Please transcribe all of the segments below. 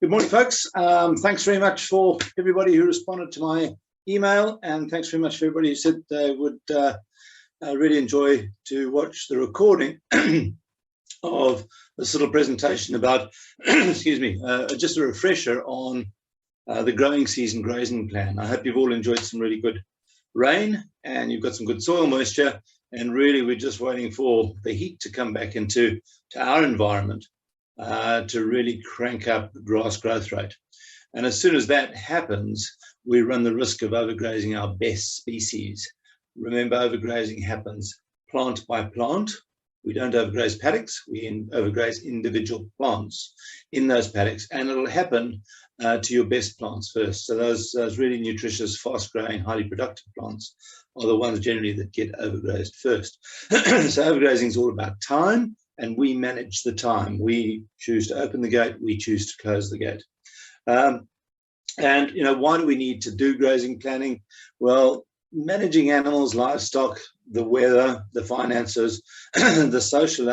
Good morning, folks. Thanks very much for everybody who responded to my email, and thanks very much for everybody who said they would really enjoy to watch the recording of this little presentation about, excuse me, just a refresher on the growing season grazing plan. I hope you've all enjoyed some really good rain and you've got some good soil moisture, and really we're just waiting for the heat to come back into our environment to really crank up the grass growth rate. And as soon as that happens, we run the risk of overgrazing our best species. Remember, overgrazing happens plant by plant. We don't overgraze paddocks, we overgraze individual plants in those paddocks, and it'll happen to your best plants first. So those really nutritious, fast-growing, highly productive plants are the ones generally that get overgrazed first. So overgrazing is all about time, and we manage the time. We choose to open the gate, we choose to close the gate. And why do we need to do grazing planning? Well, managing animals, livestock, the weather, the finances, the social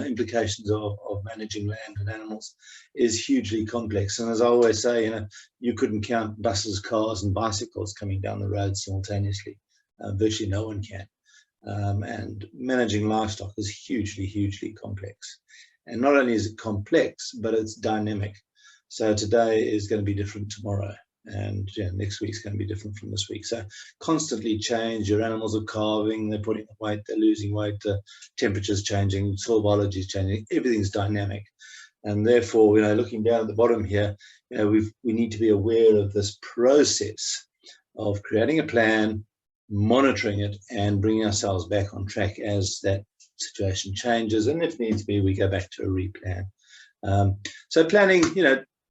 implications of managing land and animals is hugely complex. And as I always say, you couldn't count buses, cars, and bicycles coming down the road simultaneously. Virtually no one can. And managing livestock is hugely, hugely complex. And not only is it complex, but it's dynamic. So today is going to be different tomorrow, and next week's going to be different from this week. So constantly change. Your animals are calving, they're putting on weight, they're losing weight, the temperature's changing, soil biology is changing, everything's dynamic. And therefore, looking down at the bottom here, we need to be aware of this process of creating a plan, monitoring it, and bringing ourselves back on track as that situation changes. And if needs be, we go back to a replan. So planning,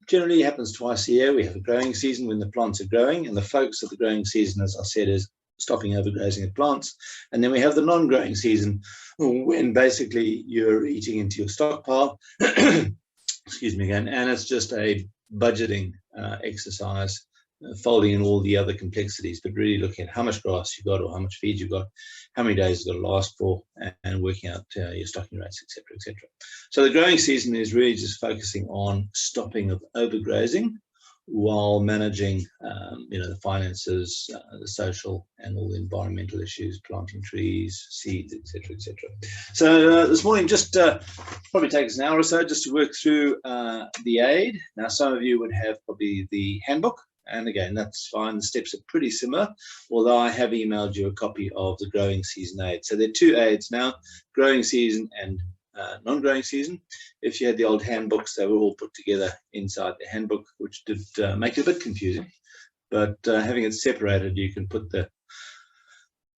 generally happens twice a year. We have a growing season when the plants are growing, and the focus of the growing season, as I said, is stopping overgrazing of plants. And then we have the non-growing season, when basically you're eating into your stockpile, excuse me again, and it's just a budgeting exercise, folding in all the other complexities, but really looking at how much grass you got or how much feed you got, how many days it's going to last for, and working out your stocking rates, etc., etc. So the growing season is really just focusing on stopping of overgrazing while managing, the finances, the social, and all the environmental issues, planting trees, seeds, etc., etc. So this morning, just probably take us an hour or so just to work through the aid. Now, some of you would have probably the handbook. And again, that's fine. The steps are pretty similar, although I have emailed you a copy of the growing season aid. So there are two aids now, growing season and non-growing season. If you had the old handbooks, they were all put together inside the handbook, which did make it a bit confusing. But having it separated, you can put the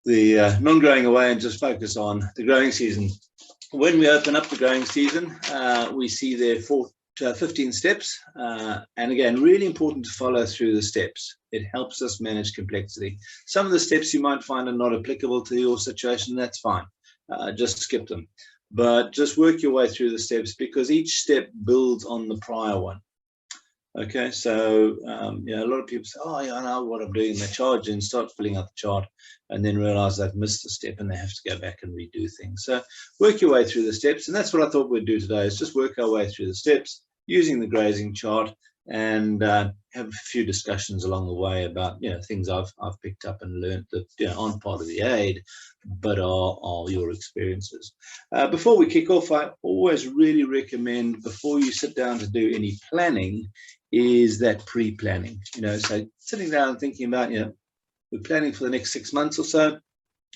non-growing away and just focus on the growing season. When we open up the growing season, we see there 15 steps, and again, really important to follow through the steps. It helps us manage complexity. Some of the steps you might find are not applicable to your situation. That's fine. Just skip them, but just work your way through the steps, because each step builds on the prior one. Okay, so a lot of people say, oh yeah, I know what I'm doing. They charge and start filling out the chart, and then realize they've missed a step and they have to go back and redo things. So work your way through the steps, and that's what I thought we'd do today, is just work our way through the steps using the grazing chart, and have a few discussions along the way about things I've picked up and learned that aren't part of the aid, but are your experiences. Before we kick off, I always really recommend, before you sit down to do any planning, is that pre-planning. So sitting down and thinking about, we're planning for the next 6 months or so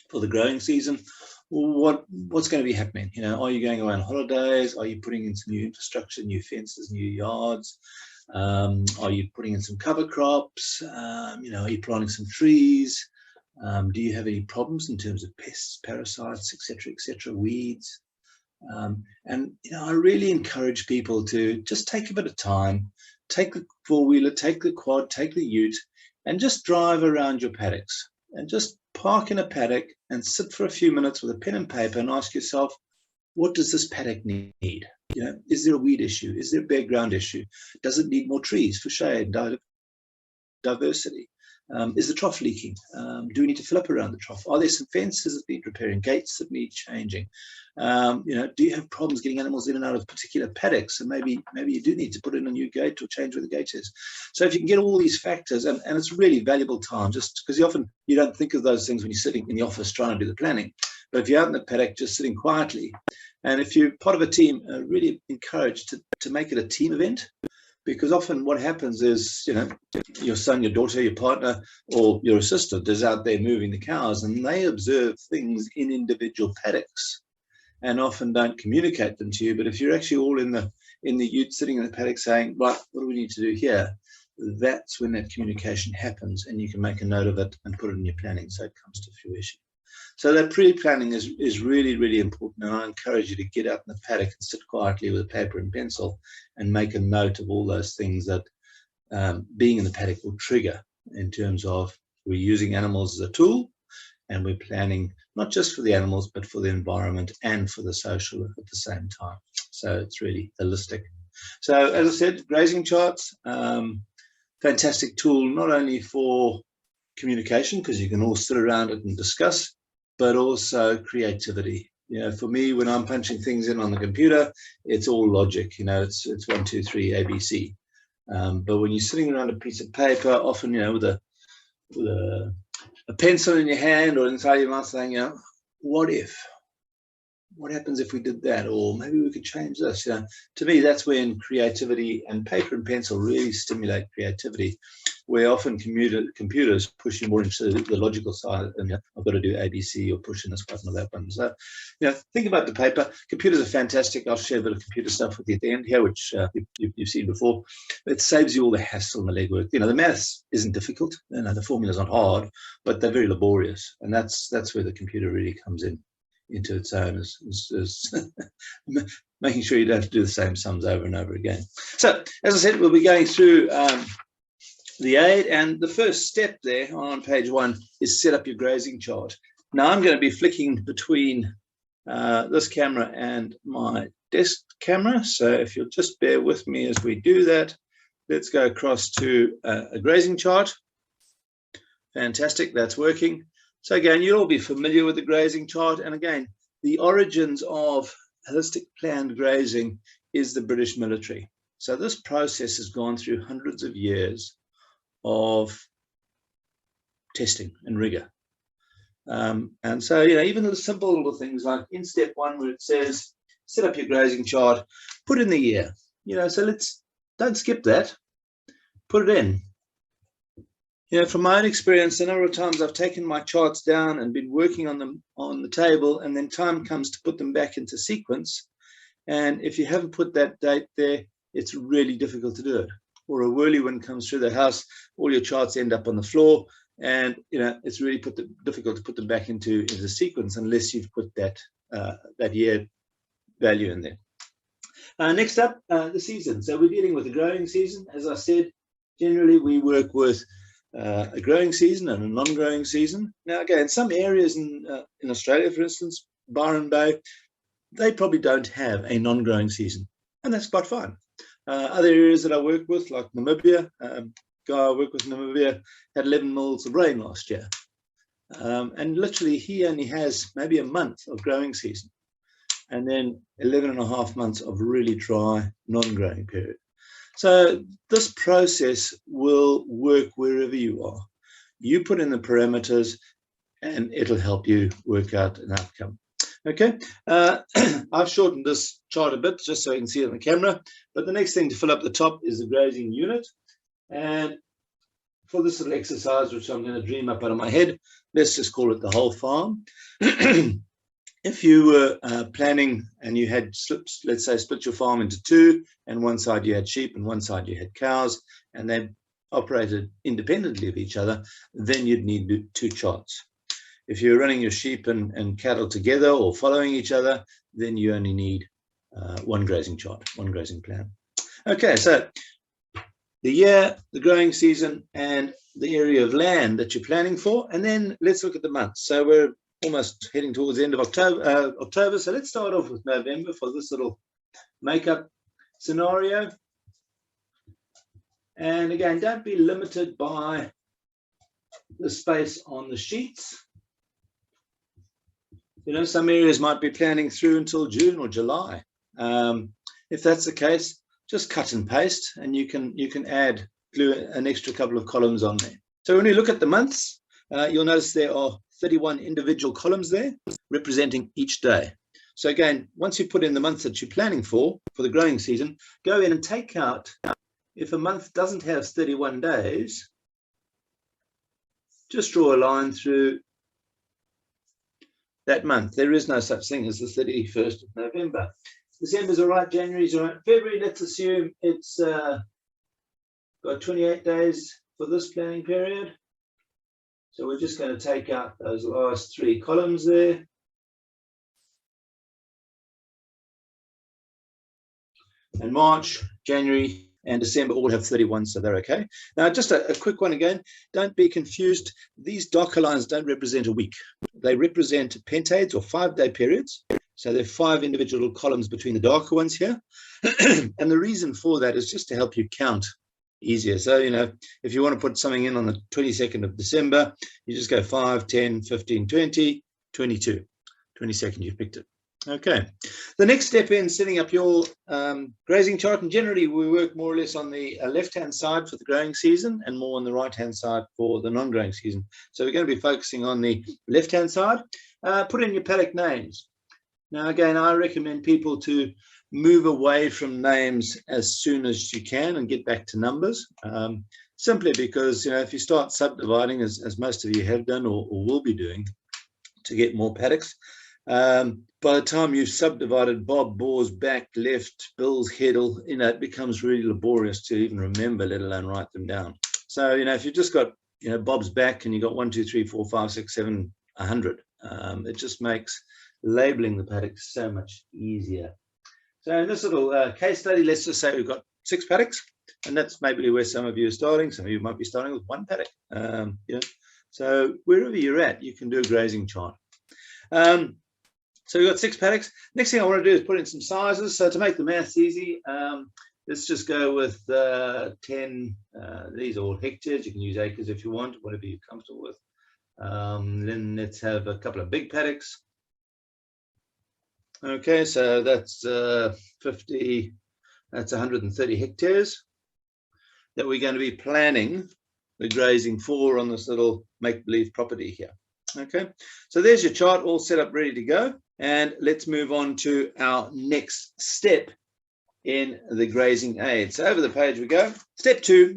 for the growing season. What's going to be happening? Are you going away on holidays? Are you putting in some new infrastructure, new fences, new yards? Are you putting in some cover crops? Are you planting some trees? Do you have any problems in terms of pests, parasites, etc., weeds? And I really encourage people to just take a bit of time, take the four-wheeler, take the quad, take the ute, and just drive around your paddocks, and just park in a paddock and sit for a few minutes with a pen and paper and ask yourself, what does this paddock need? Is there a weed issue? Is there a bare ground issue? Does it need more trees for shade, diversity? Is the trough leaking? Do we need to fill up around the trough? Are there some fences that need repairing, gates that need changing? Do you have problems getting animals in and out of particular paddocks? And maybe you do need to put in a new gate or change where the gate is. So if you can get all these factors, and it's really valuable time, just because often you don't think of those things when you're sitting in the office trying to do the planning. But if you're out in the paddock just sitting quietly, and if you're part of a team, really encouraged to make it a team event. Because often what happens is, your son, your daughter, your partner, or your assistant is out there moving the cows, and they observe things in individual paddocks and often don't communicate them to you. But if you're actually all in the ute sitting in the paddock saying, right, what do we need to do here? That's when that communication happens, and you can make a note of it and put it in your planning so it comes to fruition. So that pre-planning is really, really important, and I encourage you to get out in the paddock and sit quietly with a paper and pencil and make a note of all those things that being in the paddock will trigger in terms of we're using animals as a tool, and we're planning not just for the animals, but for the environment and for the social at the same time. So it's really holistic. So as I said, grazing charts, fantastic tool, not only for communication, because you can all sit around it and discuss, but also creativity. For me, when I'm punching things in on the computer, it's all logic. It's 1, 2, 3, ABC. But when you're sitting around a piece of paper, often, with a pencil in your hand or inside your mouth saying, what if? What happens if we did that? Or maybe we could change this. To me, that's when creativity and paper and pencil really stimulate creativity, where often computers push you more into the logical side, and I've got to do ABC or push in this button or that button. So, think about the paper. Computers are fantastic. I'll share a bit of computer stuff with you at the end here, which you've seen before. It saves you all the hassle and the legwork. The maths isn't difficult. The formulas aren't hard, but they're very laborious, and that's where the computer really comes into its own, is making sure you don't have to do the same sums over and over again. So, as I said, we'll be going through the aid, and the first step there on page 1 is set up your grazing chart. Now, I'm going to be flicking between this camera and my desk camera, so if you'll just bear with me as we do that, let's go across to a grazing chart. Fantastic, that's working. So again, you'll all be familiar with the grazing chart. And again, the origins of holistic planned grazing is the British military. So this process has gone through hundreds of years of testing and rigor. And so, even the simple little things like in step 1, where it says, set up your grazing chart, put in the year, so don't skip that, put it in. From my own experience, a number of times I've taken my charts down and been working on them on the table, and then time comes to put them back into sequence. And if you haven't put that date there, it's really difficult to do it. Or a whirlwind comes through the house, all your charts end up on the floor, and it's really difficult to put them back into the sequence unless you've put that year value in there. Next up, the season. So we're dealing with the growing season. As I said, generally we work with a growing season and a non-growing season. Now, again, in some areas in Australia, for instance, Byron Bay, they probably don't have a non-growing season, and that's quite fine. Other areas that I work with, like Namibia, guy I work with in Namibia had 11 mils of rain last year, and literally he only has maybe a month of growing season, and then 11.5 months of really dry non-growing period. So this process will work wherever you are. You put in the parameters and it'll help you work out an outcome. Okay, I've shortened this chart a bit just so you can see it on the camera, but the next thing to fill up the top is the grazing unit. And for this little exercise, which I'm going to dream up out of my head, let's just call it the whole farm. If you were planning and you had let's say split your farm into 2, and one side you had sheep and one side you had cows, and they operated independently of each other, then you'd need 2 charts. If you're running your sheep and cattle together or following each other, then you only need 1 grazing chart, 1 grazing plan. Okay, so the year, the growing season, and the area of land that you're planning for, and then let's look at the months. So we're almost heading towards the end of October. So let's start off with November for this little makeup scenario. And again, don't be limited by the space on the sheets. You know, some areas might be planning through until June or July. If that's the case, just cut and paste, and you can add, glue an extra couple of columns on there. So when you look at the months, you'll notice there are 31 individual columns there representing each day. So again, once you put in the months that you're planning for the growing season, go in and take out, if a month doesn't have 31 days, just draw a line through that month. There is no such thing as the 31st of November. December's all right, January's all right. February, let's assume it's got 28 days for this planning period. So we're just going to take out those last 3 columns there. And March, January, and December all have 31, so they're okay. Now, just a quick one again. Don't be confused. These darker lines don't represent a week. They represent pentades or 5-day periods. So there are 5 individual columns between the darker ones here. And the reason for that is just to help you count easier. So, you know, if you want to put something in on the 22nd of December, you just go 5, 10, 15, 20, 22. 22nd, you've picked it. Okay. The next step in setting up your grazing chart, and generally we work more or less on the left-hand side for the growing season and more on the right-hand side for the non-growing season. So we're going to be focusing on the left-hand side. Put in your paddock names. Now, again, I recommend people to move away from names as soon as you can and get back to numbers, simply because, you know, if you start subdividing, as most of you have done or will be doing to get more paddocks, by the time you've subdivided Bob, Boar's, back, left, Bill's, Heddle, you know, it becomes really laborious to even remember, let alone write them down. So, you know, if you've just got, you know, Bob's back and you've got 1, 2, 3, 4, 5, 6, 7, 100, it just makes labeling the paddocks so much easier. So in this little case study, let's just say we've got 6 paddocks, and that's maybe where some of you are starting. Some of you might be starting with 1 paddock. You know, so wherever you're at, you can do a grazing chart. So we've got 6 paddocks. Next thing I want to do is put in some sizes. So to make the maths easy, let's just go with 10. These are all hectares. You can use acres if you want, whatever you're comfortable with. Then let's have a couple of big paddocks. Okay, so that's 50, that's 130 hectares that we're going to be planning the grazing for on this little make-believe property here. Okay, so there's your chart all set up, ready to go. And let's move on to our next step in the grazing aid. So over the page we go. Step 2,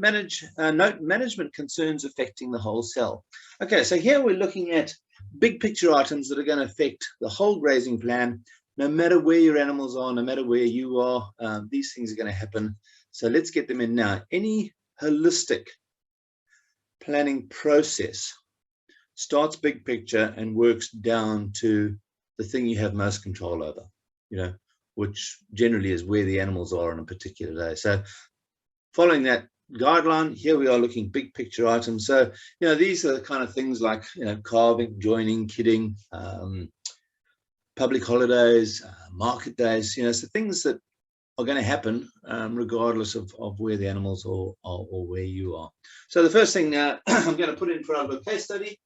note management concerns affecting the whole cell. Okay, so here we're looking at big picture items that are going to affect the whole grazing plan. No matter where your animals are, no matter where you are, these things are going to happen. So let's get them in now. Any holistic planning process starts big picture and works down to the thing you have most control over, you know, which generally is where the animals are on a particular day. So following that guideline, here we are looking big picture items. So, you know, these are the kind of things like, you know, calving, joining, kidding, public holidays, market days, you know, so things that are going to happen regardless of where the animals are or where you are. So the first thing I'm going to put in for our little case study,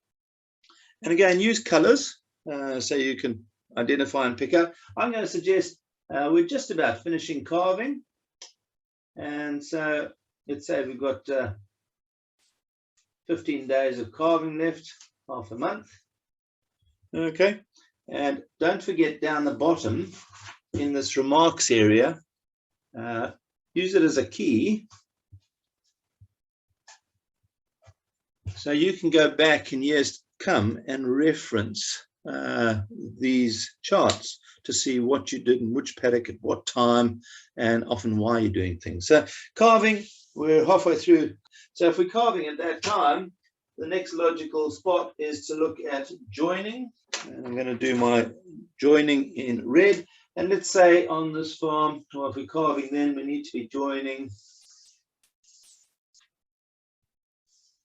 and again, use colors so you can identify and pick up. I'm going to suggest we're just about finishing calving, and so let's say we've got 15 days of calving left, half a month. Okay. And don't forget down the bottom in this remarks area, use it as a key. So you can go back in years to come and reference these charts to see what you did in which paddock at what time and often why you're doing things. So calving, we're halfway through. So if we're calving at that time, the next logical spot is to look at joining. And I'm going to do my joining in red. And let's say on this farm, or if we're calving, then we need to be joining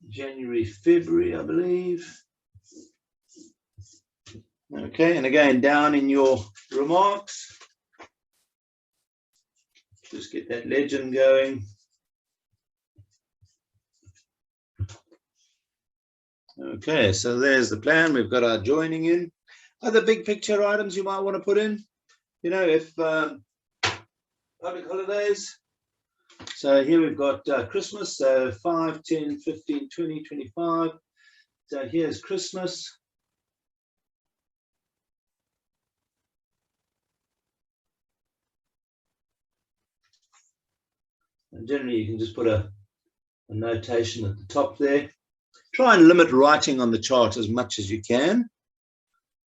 January, February, I believe. Okay, and again, down in your remarks, just get that legend going. Okay, so there's the plan. We've got our joining in. Other big picture items you might want to put in, you know, if public holidays. So here we've got Christmas, so 5, 10, 15, 20, 25. So here's Christmas. And generally you can just put a notation at the top there. Try and limit writing on the chart as much as you can,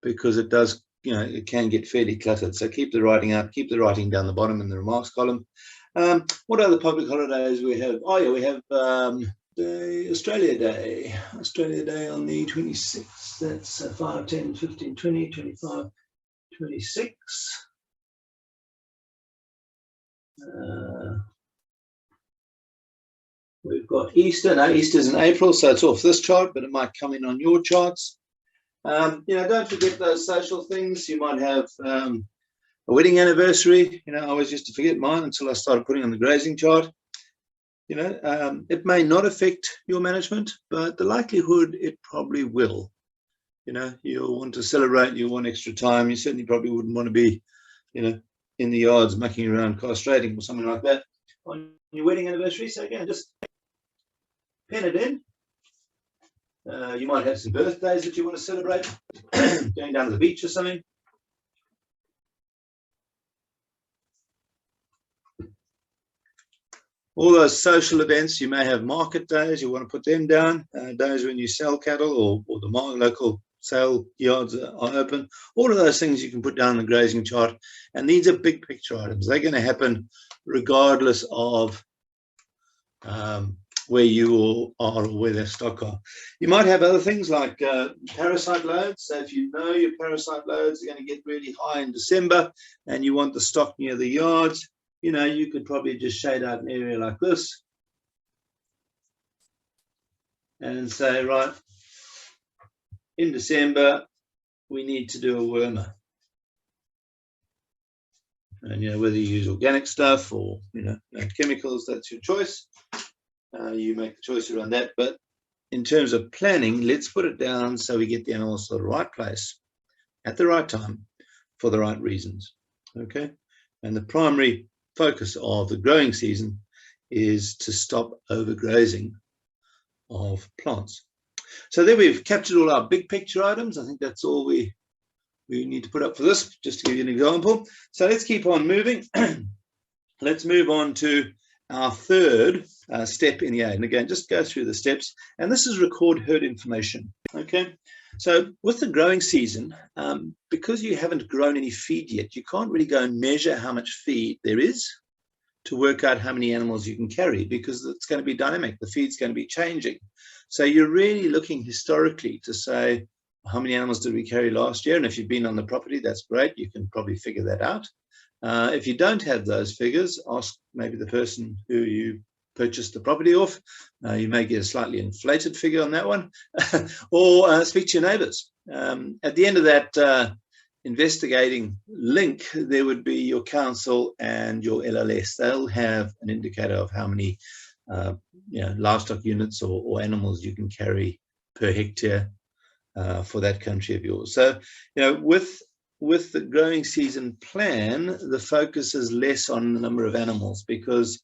because it does, you know, it can get fairly cluttered. So keep the writing out, keep the writing down the bottom in the remarks column. What other public holidays we have? Oh yeah, we have the Australia Day on the 26th. That's 5, 10, 15, 20, 25, 26. We've got Easter. Now Easter's in April, so it's off this chart, but it might come in on your charts. You know, don't forget those social things. You might have a wedding anniversary. You know, I always used to forget mine until I started putting on the grazing chart. You know, it may not affect your management, but the likelihood it probably will. You know, you'll want to celebrate, you'll want extra time. You certainly probably wouldn't want to be, you know, in the yards mucking around castrating or something like that on your wedding anniversary. So again, just pen it in. You might have some birthdays that you want to celebrate, going down to the beach or something. All those social events, you may have market days, you want to put them down, days when you sell cattle or the local sale yards are open. All of those things you can put down in the grazing chart. And these are big picture items. They're going to happen regardless of where you are or where their stock are. You might have other things like parasite loads. So if you know your parasite loads are going to get really high in December and you want the stock near the yards, you know, you could probably just shade out an area like this and say, right, in December, we need to do a wormer. And, you know, whether you use organic stuff or, you know, chemicals, that's your choice. You make the choice around that. But in terms of planning, let's put it down so we get the animals to the right place at the right time for the right reasons. Okay. And the primary focus of the growing season is to stop overgrazing of plants. So there we've captured all our big picture items. I think that's all we need to put up for this, just to give you an example. So let's keep on moving. Let's move on to our third step in the aid. And again, just go through the steps. And this is record herd information. Okay. So with the growing season, because you haven't grown any feed yet, you can't really go and measure how much feed there is to work out how many animals you can carry, because it's going to be dynamic. The feed's going to be changing. So you're really looking historically to say, how many animals did we carry last year? And if you've been on the property, that's great. You can probably figure that out. If you don't have those figures, ask maybe the person who you purchased the property off. You may get a slightly inflated figure on that one, or speak to your neighbors. At the end of that investigating link, there would be your council and your LLS. They'll have an indicator of how many you know, livestock units or animals you can carry per hectare for that country of yours. So, you know, with the growing season plan, the focus is less on the number of animals, because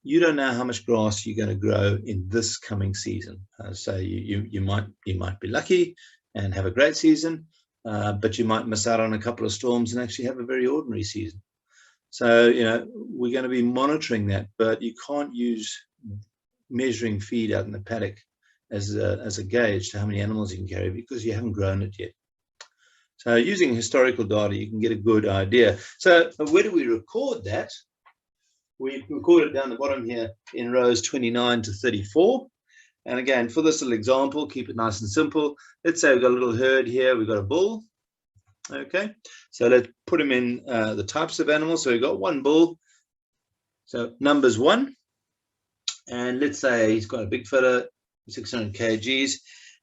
you don't know how much grass you're going to grow in this coming season. So you might be lucky and have a great season, but you might miss out on a couple of storms and actually have a very ordinary season. So, you know, we're going to be monitoring that, but you can't use measuring feed out in the paddock as a gauge to how many animals you can carry, because you haven't grown it yet. So using historical data, you can get a good idea. So where do we record that? We record it down the bottom here in rows 29 to 34. And again, for this little example, keep it nice and simple. Let's say we've got a little herd here. We've got a bull. Okay, so let's put them in the types of animals. So we've got one bull. So numbers 1. And let's say he's got a big fella, 600 kgs.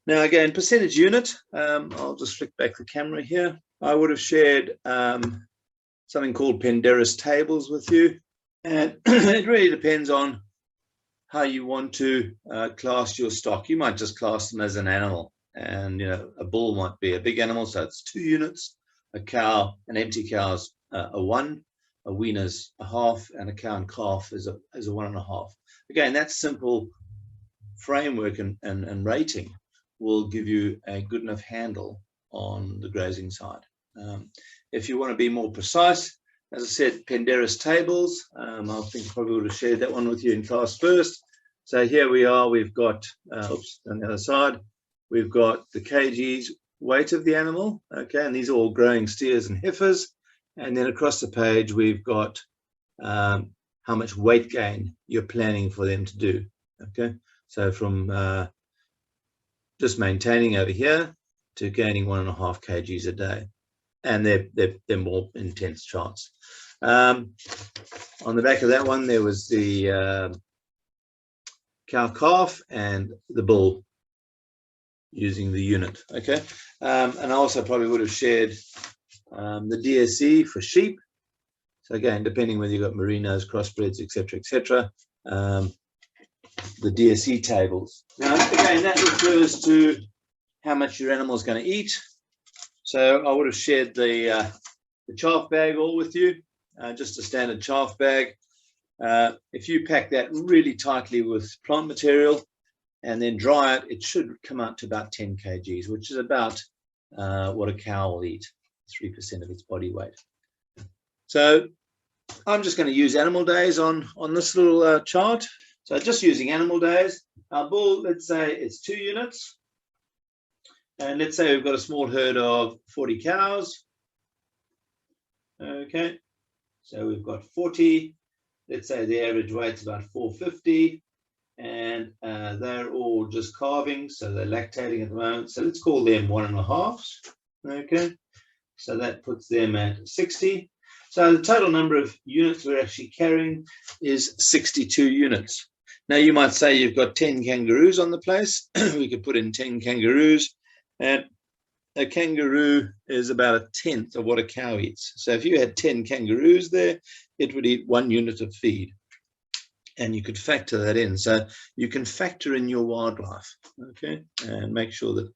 Now again, percentage unit, I'll just flick back the camera here. I would have shared something called Pender's tables with you. And it really depends on how you want to class your stock. You might just class them as an animal. And a bull might be a big animal, so it's 2 units. A cow, an empty cow's a 1, a weaner's a half, and a cow and calf is a 1.5. Again, that simple framework and rating will give you a good enough handle on the grazing side. If you want to be more precise, as I said, Pendergast tables. I think I probably would have shared that one with you in class first. So here we are. We've got, oops, on the other side, we've got the kgs weight of the animal. Okay, and these are all growing steers and heifers. And then across the page, we've got how much weight gain you're planning for them to do. Okay, so from just maintaining over here to gaining 1.5 kgs a day. And they're more intense charts. On the back of that one, there was the cow calf and the bull using the unit. Okay, and I also probably would have shared the DSE for sheep. So again, depending whether you've got merinos, crossbreds, etc., the DSE tables. Now again, that refers to how much your animal is going to eat. So I would have shared the chaff bag all with you, just a standard chaff bag. If you pack that really tightly with plant material and then dry it, it should come out to about 10 kgs, which is about what a cow will eat, 3% of its body weight. So I'm just going to use animal days on this little chart. So just using animal days, our bull, let's say it's 2 units. And let's say we've got a small herd of 40 cows. Okay, so we've got 40. Let's say the average weight's about 450. And they're all just calving, so they're lactating at the moment. So let's call them 1.5s. Okay, so that puts them at 60. So the total number of units we're actually carrying is 62 units. Now you might say you've got 10 kangaroos on the place. We could put in 10 kangaroos. And a kangaroo is about 1/10 of what a cow eats. So if you had 10 kangaroos there, it would eat 1 unit of feed. And you could factor that in. So you can factor in your wildlife, okay, and make sure that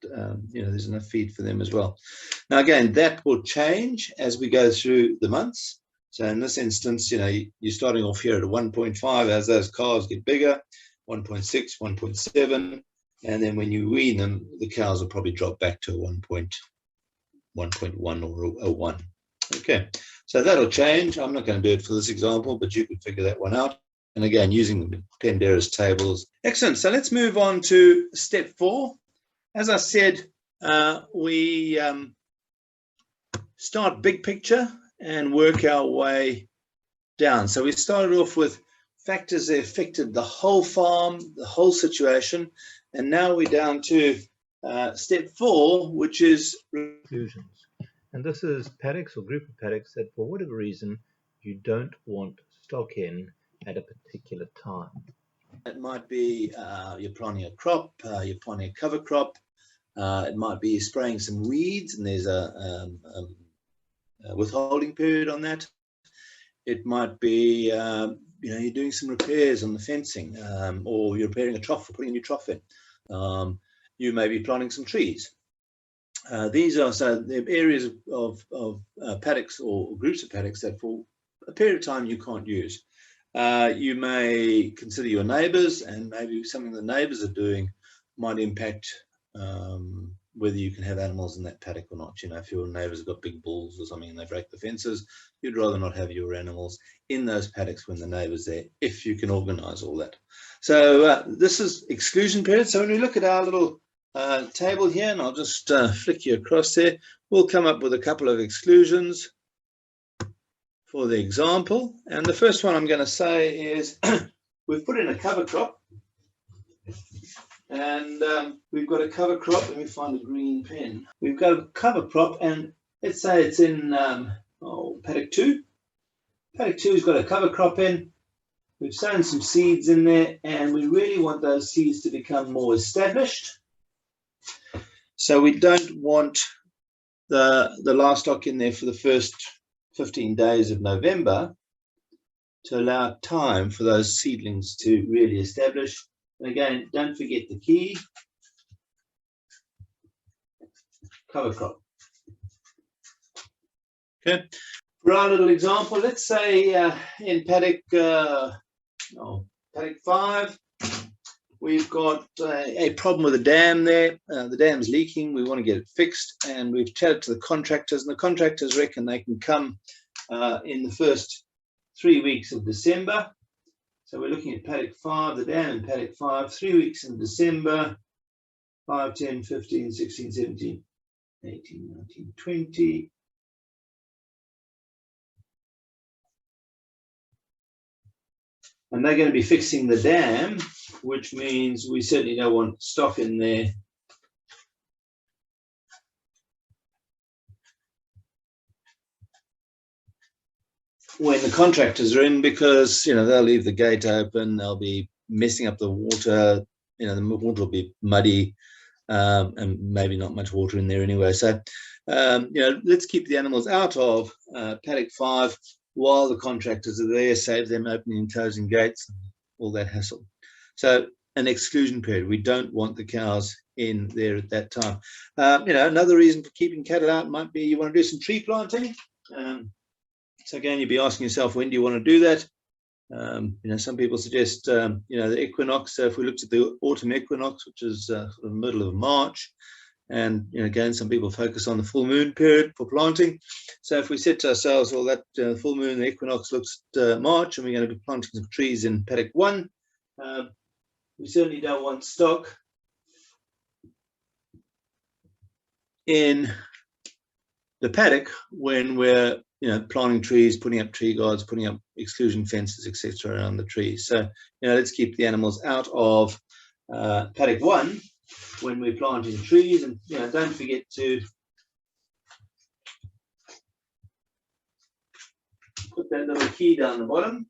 there's enough feed for them as well. Now, again, that will change as we go through the months. So in this instance, you're starting off here at a 1.5 as those calves get bigger, 1.6, 1.7. And then when you wean them, the cows will probably drop back to a 1.1 or a 1. Okay, so that'll change. I'm not going to do it for this example, but you could figure that one out. And again, using the Pendergast tables. Excellent. So let's move on to step 4. As I said, we start big picture and work our way down. So we started off with factors that affected the whole farm, the whole situation. And now we're down to step 4, which is exclusions. And this is paddocks or group of paddocks that for whatever reason you don't want stock in at a particular time. It might be you're planting a crop, you're planting a cover crop. It might be spraying some weeds and there's a withholding period on that. It might be you're doing some repairs on the fencing, or you're repairing a trough or putting a new trough in. You may be planting some trees. These are the areas of paddocks or groups of paddocks that for a period of time you can't use. You may consider your neighbours, and maybe something the neighbours are doing might impact whether you can have animals in that paddock or not. If your neighbours have got big bulls or something and they break the fences, you'd rather not have your animals in those paddocks when the neighbour's there, if you can organise all that. So this is exclusion period. So when we look at our little table here, and I'll just flick you across there, we'll come up with a couple of exclusions for the example. And the first one I'm going to say is we've put in a cover crop, and we've got a cover crop. Let me find a green pen. We've got a cover crop, and let's say it's in paddock 2. Paddock 2's got a cover crop in. We've sown some seeds in there, and we really want those seeds to become more established. So we don't want the livestock in there for the first 15 days of November to allow time for those seedlings to really establish. And again, don't forget the key. cover crop. Okay, for our little example, let's say in paddock 5, we've got a problem with the dam there. The dam's leaking. We want to get it fixed, and we've chatted to the contractors, and the contractors reckon they can come in the first 3 weeks of December. So we're looking at paddock 5, the dam in paddock 5, 3 weeks in December, 5, 10, 15, 16, 17, 18, 19, 20. And they're going to be fixing the dam, which means we certainly don't want stock in there when the contractors are in, because they'll leave the gate open, they'll be messing up the water. The water will be muddy, and maybe not much water in there anyway. So let's keep the animals out of paddock 5 while the contractors are there, save them opening and closing gates, all that hassle. So an exclusion period. We don't want the cows in there at that time. Another reason for keeping cattle out might be you want to do some tree planting. So again, you'd be asking yourself, when do you want to do that? Some people suggest, the equinox. So if we looked at the autumn equinox, which is sort of middle of March, and again, some people focus on the full moon period for planting. So if we said to ourselves, well, that full moon, the equinox looks March, and we're going to be planting some trees in paddock 1, we certainly don't want stock in the paddock when we're planting trees, putting up tree guards, putting up exclusion fences, etc. around the trees. So let's keep the animals out of paddock 1 when we're planting trees, and don't forget to put that little key down the bottom.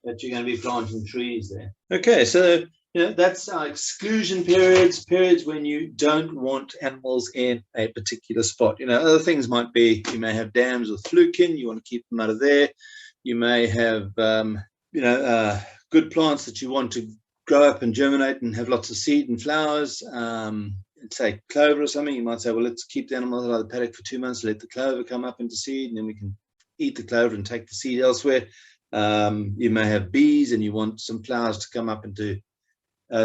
That you're going to be planting trees there. Okay, so that's our exclusion periods when you don't want animals in a particular spot. Other things might be, you may have dams with fluke-in, you want to keep them out of there. You may have good plants that you want to grow up and germinate and have lots of seed and flowers. Say clover or something, you might say, well, let's keep the animals out of the paddock for 2 months, let the clover come up into seed, and then we can eat the clover and take the seed elsewhere. You may have bees, and you want some flowers to come up into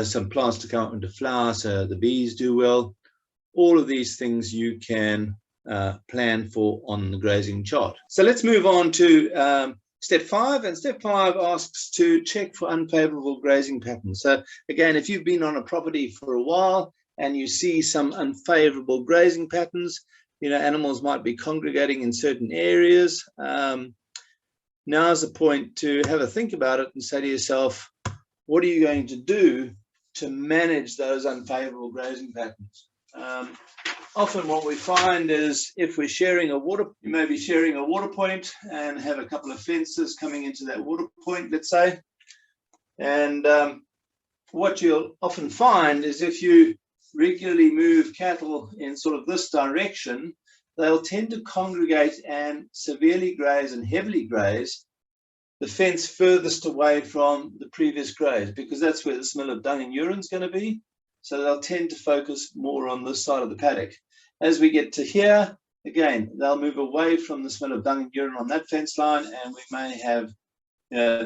some plants to come up into flower, so the bees do well. All of these things you can plan for on the grazing chart. So let's move on to step 5, and step 5 asks to check for unfavorable grazing patterns. So again, if you've been on a property for a while and you see some unfavorable grazing patterns, animals might be congregating in certain areas. Now's the point to have a think about it and say to yourself, what are you going to do to manage those unfavorable grazing patterns? Often what we find is if we're sharing you may be sharing a water point and have a couple of fences coming into that water point, let's say. And what you'll often find is if you regularly move cattle in sort of this direction, they'll tend to congregate and severely graze and heavily graze the fence furthest away from the previous graze, because that's where the smell of dung and urine is going to be. So they'll tend to focus more on this side of the paddock. As we get to here, again, they'll move away from the smell of dung and urine on that fence line, and we may have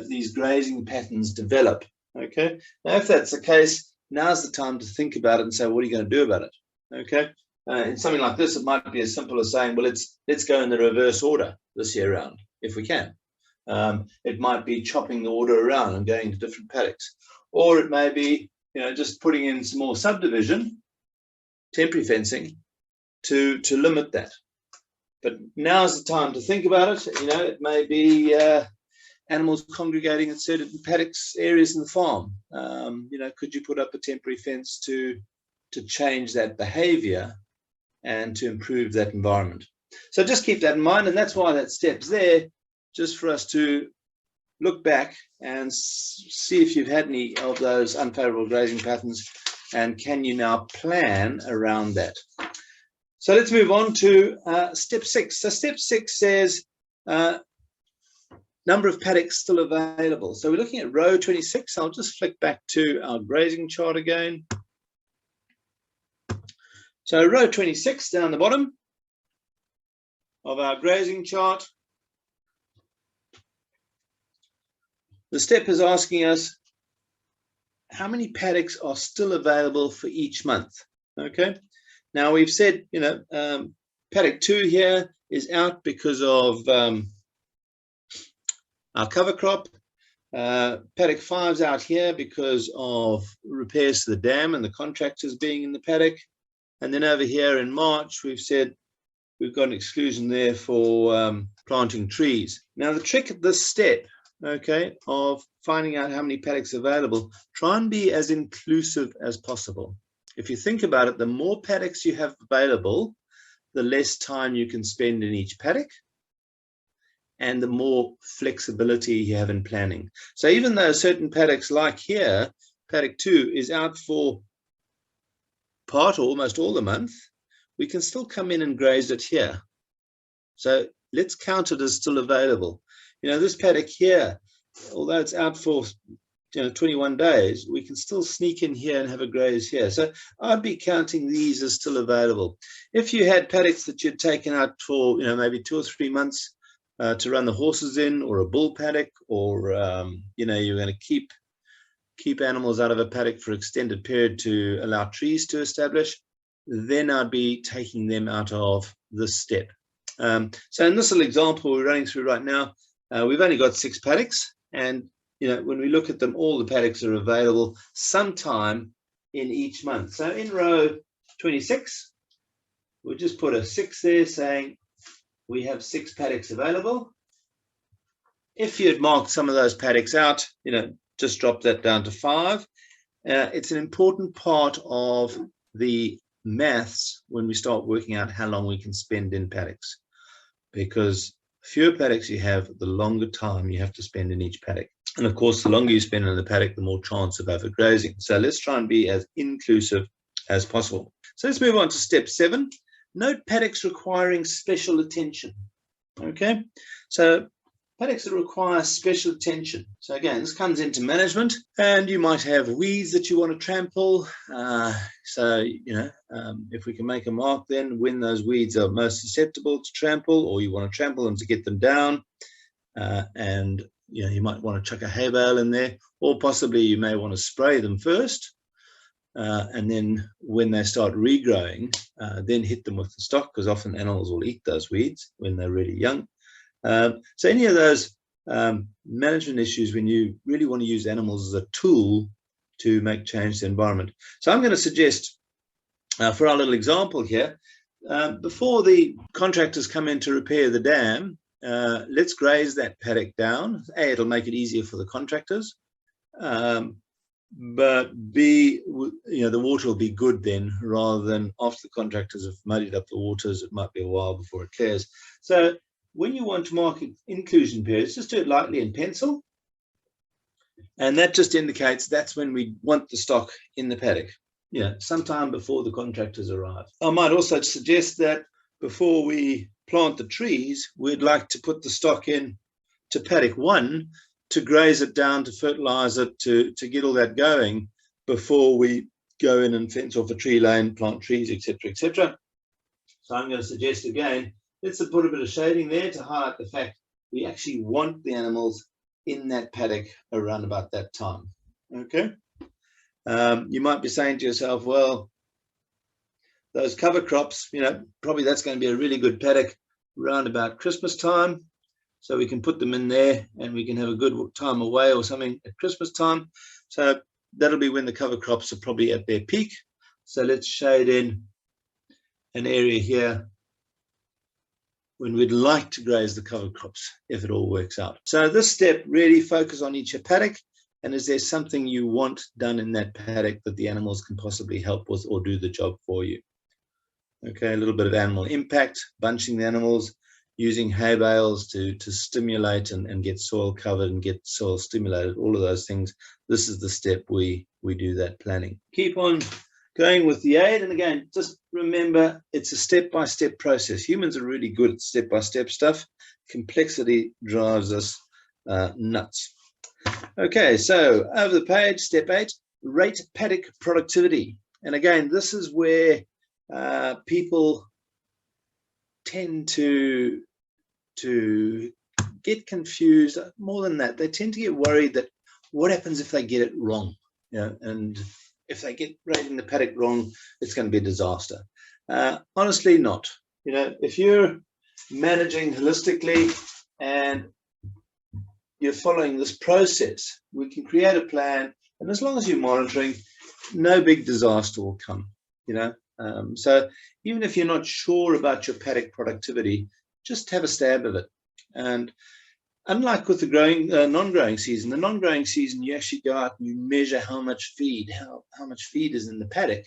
these grazing patterns develop. Okay, now if that's the case, now's the time to think about it and say, what are you going to do about it? Okay, in something like this, it might be as simple as saying, well, let's go in the reverse order this year round, if we can. It might be chopping the order around and going to different paddocks, or it may be just putting in some more subdivision, temporary fencing, to limit that. But now's the time to think about it. It may be animals congregating at certain paddocks areas in the farm. Could you put up a temporary fence to change that behavior and to improve that environment? So just keep that in mind, and that's why that step's there, just for us to look back and see if you've had any of those unfavorable grazing patterns, and can you now plan around that. So let's move on to step 6. So step 6 says number of paddocks still available. So we're looking at row 26. I'll just flick back to our grazing chart again. So row 26 down the bottom of our grazing chart. The step is asking us how many paddocks are still available for each month. Okay. Now we've said, paddock 2 here is out because of our cover crop. Paddock 5's out here because of repairs to the dam and the contractors being in the paddock. And then over here in March, we've said we've got an exclusion there for planting trees. Now the trick at this step, okay, of finding out how many paddocks are available, try and be as inclusive as possible. If you think about it, the more paddocks you have available, the less time you can spend in each paddock, and the more flexibility you have in planning. So even though certain paddocks, like here, paddock 2 is out for part or almost all the month, we can still come in and graze it here. So let's count it as still available. This paddock here, although it's out for 21 days, we can still sneak in here and have a graze here. So I'd be counting these as still available. If you had paddocks that you'd taken out for maybe 2 or 3 months to run the horses in, or a bull paddock, or you're going to keep animals out of a paddock for extended period to allow trees to establish, then I'd be taking them out of this step. So in this little example we're running through right now, we've only got 6 paddocks, and when we look at them, all the paddocks are available sometime in each month. So in row 26, we'll just put a 6 there, saying we have 6 paddocks available. If you had marked some of those paddocks out, just drop that down to 5. It's an important part of the maths when we start working out how long we can spend in paddocks, because the fewer paddocks you have, the longer time you have to spend in each paddock. And of course, the longer you spend in the paddock, the more chance of overgrazing. So let's try and be as inclusive as possible. So let's move on to step 7. Note paddocks requiring special attention. Okay, so paddocks that require special attention. So again, this comes into management, and you might have weeds that you want to trample. If we can make a mark then when those weeds are most susceptible to trample, or you want to trample them to get them down, and you might want to chuck a hay bale in there, or possibly you may want to spray them first, and then when they start regrowing, then hit them with the stock, because often animals will eat those weeds when they're really young. So any of those management issues when you really want to use animals as a tool to make change to the environment. So I'm going to suggest for our little example here, before the contractors come in to repair the dam, let's graze that paddock down. A, it'll make it easier for the contractors, but B, the water will be good then, rather than after the contractors have muddied up the waters, it might be a while before it clears. So when you want to mark inclusion periods, just do it lightly in pencil, and that just indicates that's when we want the stock in the paddock, sometime before the contractors arrive. I might also suggest that before we plant the trees, we'd like to put the stock in to paddock 1 to graze it down, to fertilize it, to get all that going before we go in and fence off a tree lane, plant trees, etc., etc. So I'm going to suggest again, let's put a bit of shading there to highlight the fact we actually want the animals in that paddock around about that time. Okay. You might be saying to yourself, well, those cover crops, probably that's going to be a really good paddock around about Christmas time. So we can put them in there and we can have a good time away or something at Christmas time. So that'll be when the cover crops are probably at their peak. So let's shade in an area here when we'd like to graze the cover crops, if it all works out. So this step, really focus on each paddock, and is there something you want done in that paddock that the animals can possibly help with or do the job for you? Okay, a little bit of animal impact, bunching the animals, using hay bales to stimulate and get soil covered and get soil stimulated, all of those things. This is the step we do that planning. Keep on going with the aid, and again, just remember, it's a step-by-step process. Humans are really good at step-by-step stuff. Complexity drives us nuts. Okay, so over the page, step 8, rate paddock productivity. And again, this is where people tend to get confused. More than that, they tend to get worried that what happens if they get it wrong? You know, and if they get rating the paddock wrong, it's going to be a disaster. Honestly, not. You know, if you're managing holistically and you're following this process, we can create a plan, and as long as you're monitoring, no big disaster will come. You know, so even if you're not sure about your paddock productivity, just have a stab of it. And unlike with the growing non-growing season, the non-growing season, you actually go out and you measure how much feed, how much feed is in the paddock.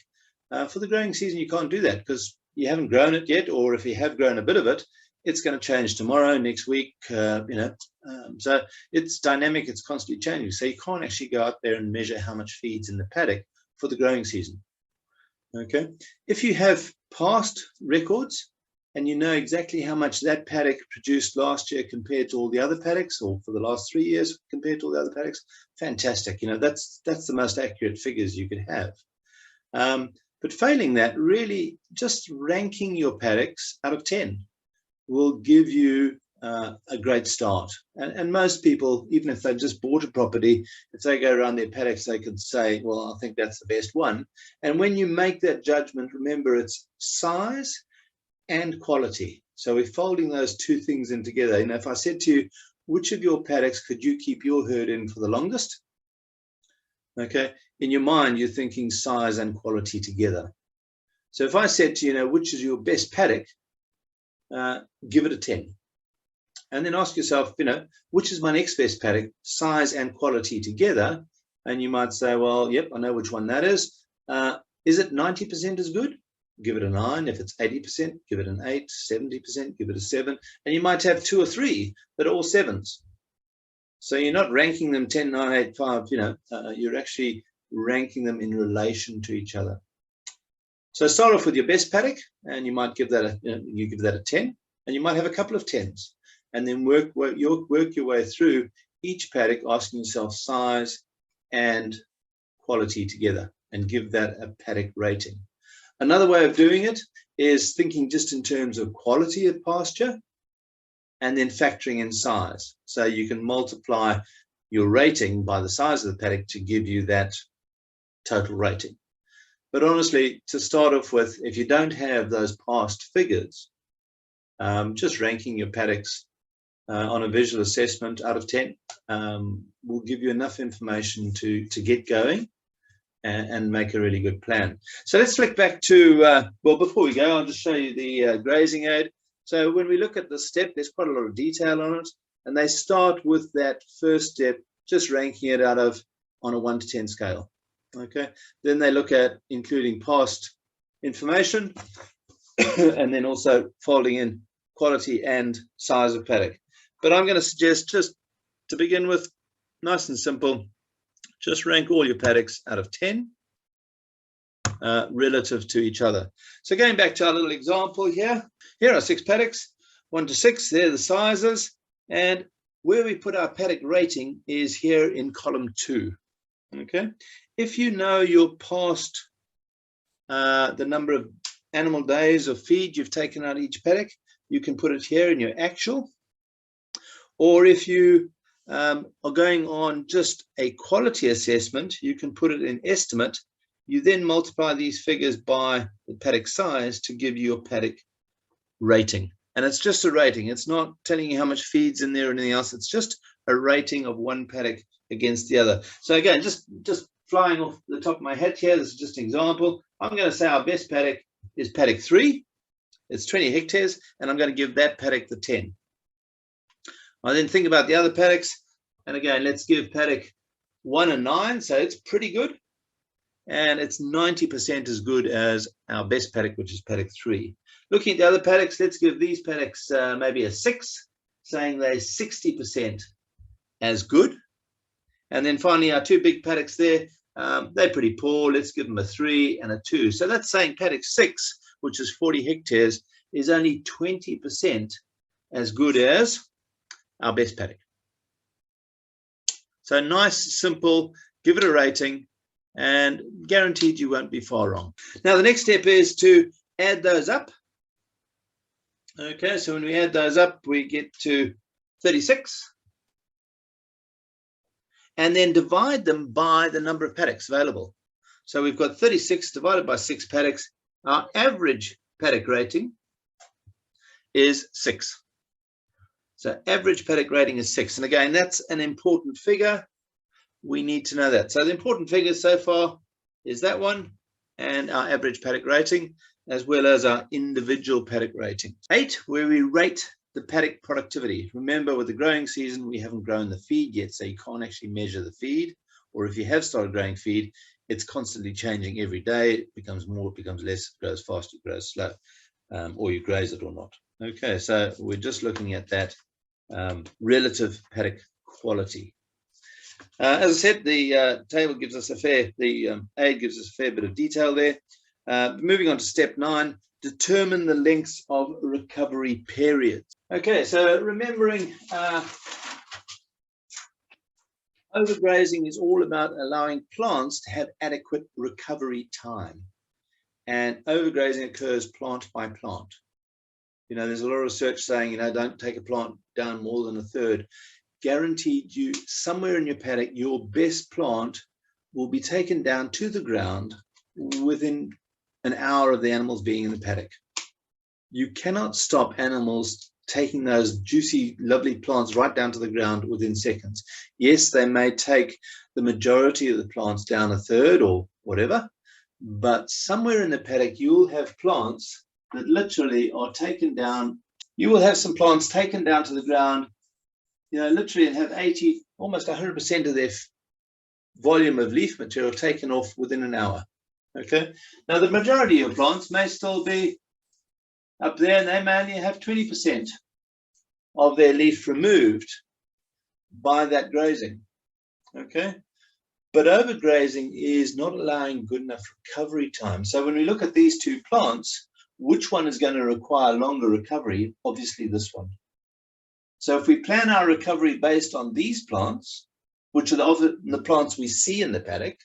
For the growing season, you can't do that because you haven't grown it yet, or if you have grown a bit of it, it's going to change tomorrow, next week, so it's dynamic, it's constantly changing. So you can't actually go out there and measure how much feed's in the paddock for the growing season. Okay, if you have past records and you know exactly how much that paddock produced last year compared to all the other paddocks, or for the last 3 years compared to all the other paddocks, fantastic. You know, that's the most accurate figures you could have. But failing that, really just ranking your paddocks out of 10 will give you a great start. And most people, even if they've just bought a property, if they go around their paddocks, they could say, well, I think that's the best one. And when you make that judgment, remember it's size and quality. So we're folding those two things in together. You know, if I said to you, which of your paddocks could you keep your herd in for the longest? Okay, in your mind, you're thinking size and quality together. So if I said to you, you know, which is your best paddock, give it a 10. And then ask yourself, you know, which is my next best paddock, size and quality together? And you might say, well, yep, I know which one that is. Is it 90% as good? Give it a 9. If it's 80%, give it an 8. 70%, give it a 7. And you might have 2 or 3 that are all 7s. So you're not ranking them 10, 9, 8, 5, you know, you're actually ranking them in relation to each other. So start off with your best paddock, and you might give that a 10, and you might have a couple of 10s, and then work your way through each paddock, asking yourself size and quality together, and give that a paddock rating. Another way of doing it is thinking just in terms of quality of pasture, and then factoring in size. So you can multiply your rating by the size of the paddock to give you that total rating. But honestly, to start off with, if you don't have those past figures, just ranking your paddocks on a visual assessment out of 10 will give you enough information to get going and make a really good plan. So let's flick back to, well, before we go, I'll just show you the grazing aid. So when we look at the step, there's quite a lot of detail on it. And they start with that first step, just ranking it out of on a 1 to 10 scale. Okay. Then they look at including past information and then also folding in quality and size of paddock. But I'm going to suggest, just to begin with, nice and simple, just rank all your paddocks out of 10 relative to each other. So going back to our little example here are 6 paddocks, 1 to 6, they're the sizes, and where we put our paddock rating is here in column 2. Okay, if you know your past, the number of animal days of feed you've taken out each paddock, you can put it here in your actual. Or if you are going on just a quality assessment, you can put it in estimate. You then multiply these figures by the paddock size to give you your paddock rating. And it's just a rating. It's not telling you how much feed's in there or anything else. It's just a rating of one paddock against the other. So again, just flying off the top of my head here, this is just an example. I'm going to say our best paddock is paddock 3. It's 20 hectares, and I'm going to give that paddock the 10. I then think about the other paddocks, and again, let's give paddock 1 a 9, so it's pretty good. And it's 90% as good as our best paddock, which is paddock 3. Looking at the other paddocks, let's give these paddocks maybe a 6, saying they're 60% as good. And then finally, our 2 big paddocks there, they're pretty poor. Let's give them a 3 and a 2. So that's saying paddock 6, which is 40 hectares, is only 20% as good as our best paddock. So nice, simple, give it a rating, and guaranteed you won't be far wrong. Now, the next step is to add those up. Okay, so when we add those up, we get to 36. And then divide them by the number of paddocks available. So we've got 36 divided by 6 paddocks. Our average paddock rating is 6. So average paddock rating is 6. And again, that's an important figure. We need to know that. So the important figures so far is that one and our average paddock rating, as well as our individual paddock rating. 8, where we rate the paddock productivity. Remember, with the growing season, we haven't grown the feed yet, so you can't actually measure the feed. Or if you have started growing feed, it's constantly changing every day. It becomes more, it becomes less, it grows fast, it grows slow, or you graze it or not. Okay, so we're just looking at that relative paddock quality. As I said, the table gives us the aid gives us a fair bit of detail there. Moving on to step 9, determine the lengths of recovery periods. Okay, so remembering overgrazing is all about allowing plants to have adequate recovery time. And overgrazing occurs plant by plant. You know, there's a lot of research saying, you know, don't take a plant down more than a third. Guaranteed you, somewhere in your paddock, your best plant will be taken down to the ground within an hour of the animals being in the paddock. You cannot stop animals taking those juicy, lovely plants right down to the ground within seconds. Yes, they may take the majority of the plants down a third or whatever, but somewhere in the paddock, you'll have plants that literally are taken down. You will have some plants taken down to the ground, you know, literally, and have 80, almost 100% of their volume of leaf material taken off within an hour. Okay. Now, the majority of plants may still be up there, and they may only have 20% of their leaf removed by that grazing. Okay. But overgrazing is not allowing good enough recovery time. So when we look at these two plants, which one is going to require longer recovery? Obviously, this one. So if we plan our recovery based on these plants, which are often the plants we see in the paddock,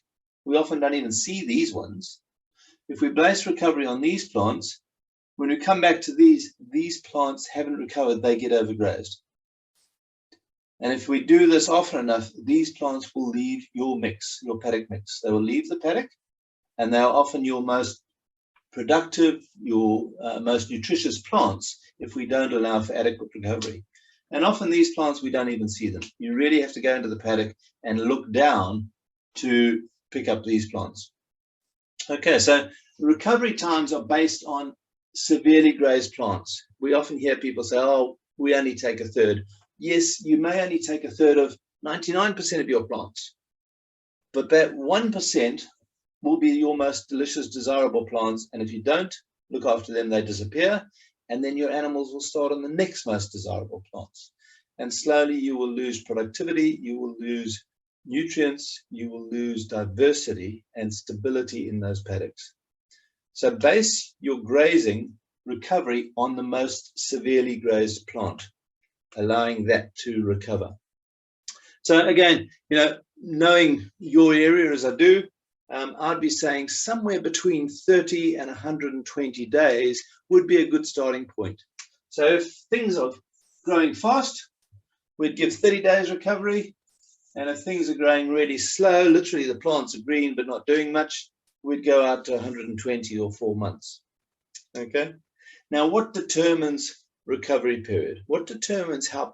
we often don't even see these ones. If we base recovery on these plants, when we come back to these plants haven't recovered, they get overgrazed. And if we do this often enough, these plants will leave your mix, your paddock mix. They will leave the paddock, and they are often your most productive, your most nutritious plants if we don't allow for adequate recovery. And often these plants, we don't even see them. You really have to go into the paddock and look down to pick up these plants. Okay, so recovery times are based on severely grazed plants. We often hear people say, oh, we only take a third. Yes, you may only take a third of 99% of your plants, but that 1% will be your most delicious, desirable plants. And if you don't look after them, they disappear. And then your animals will start on the next most desirable plants. And slowly you will lose productivity, you will lose nutrients, you will lose diversity and stability in those paddocks. So base your grazing recovery on the most severely grazed plant, allowing that to recover. So again, you know, knowing your area as I do, I'd be saying somewhere between 30 and 120 days would be a good starting point. So if things are growing fast, we'd give 30 days recovery. And if things are growing really slow, literally the plants are green but not doing much, we'd go out to 120 or 4 months. Okay. Now, what determines recovery period? What determines how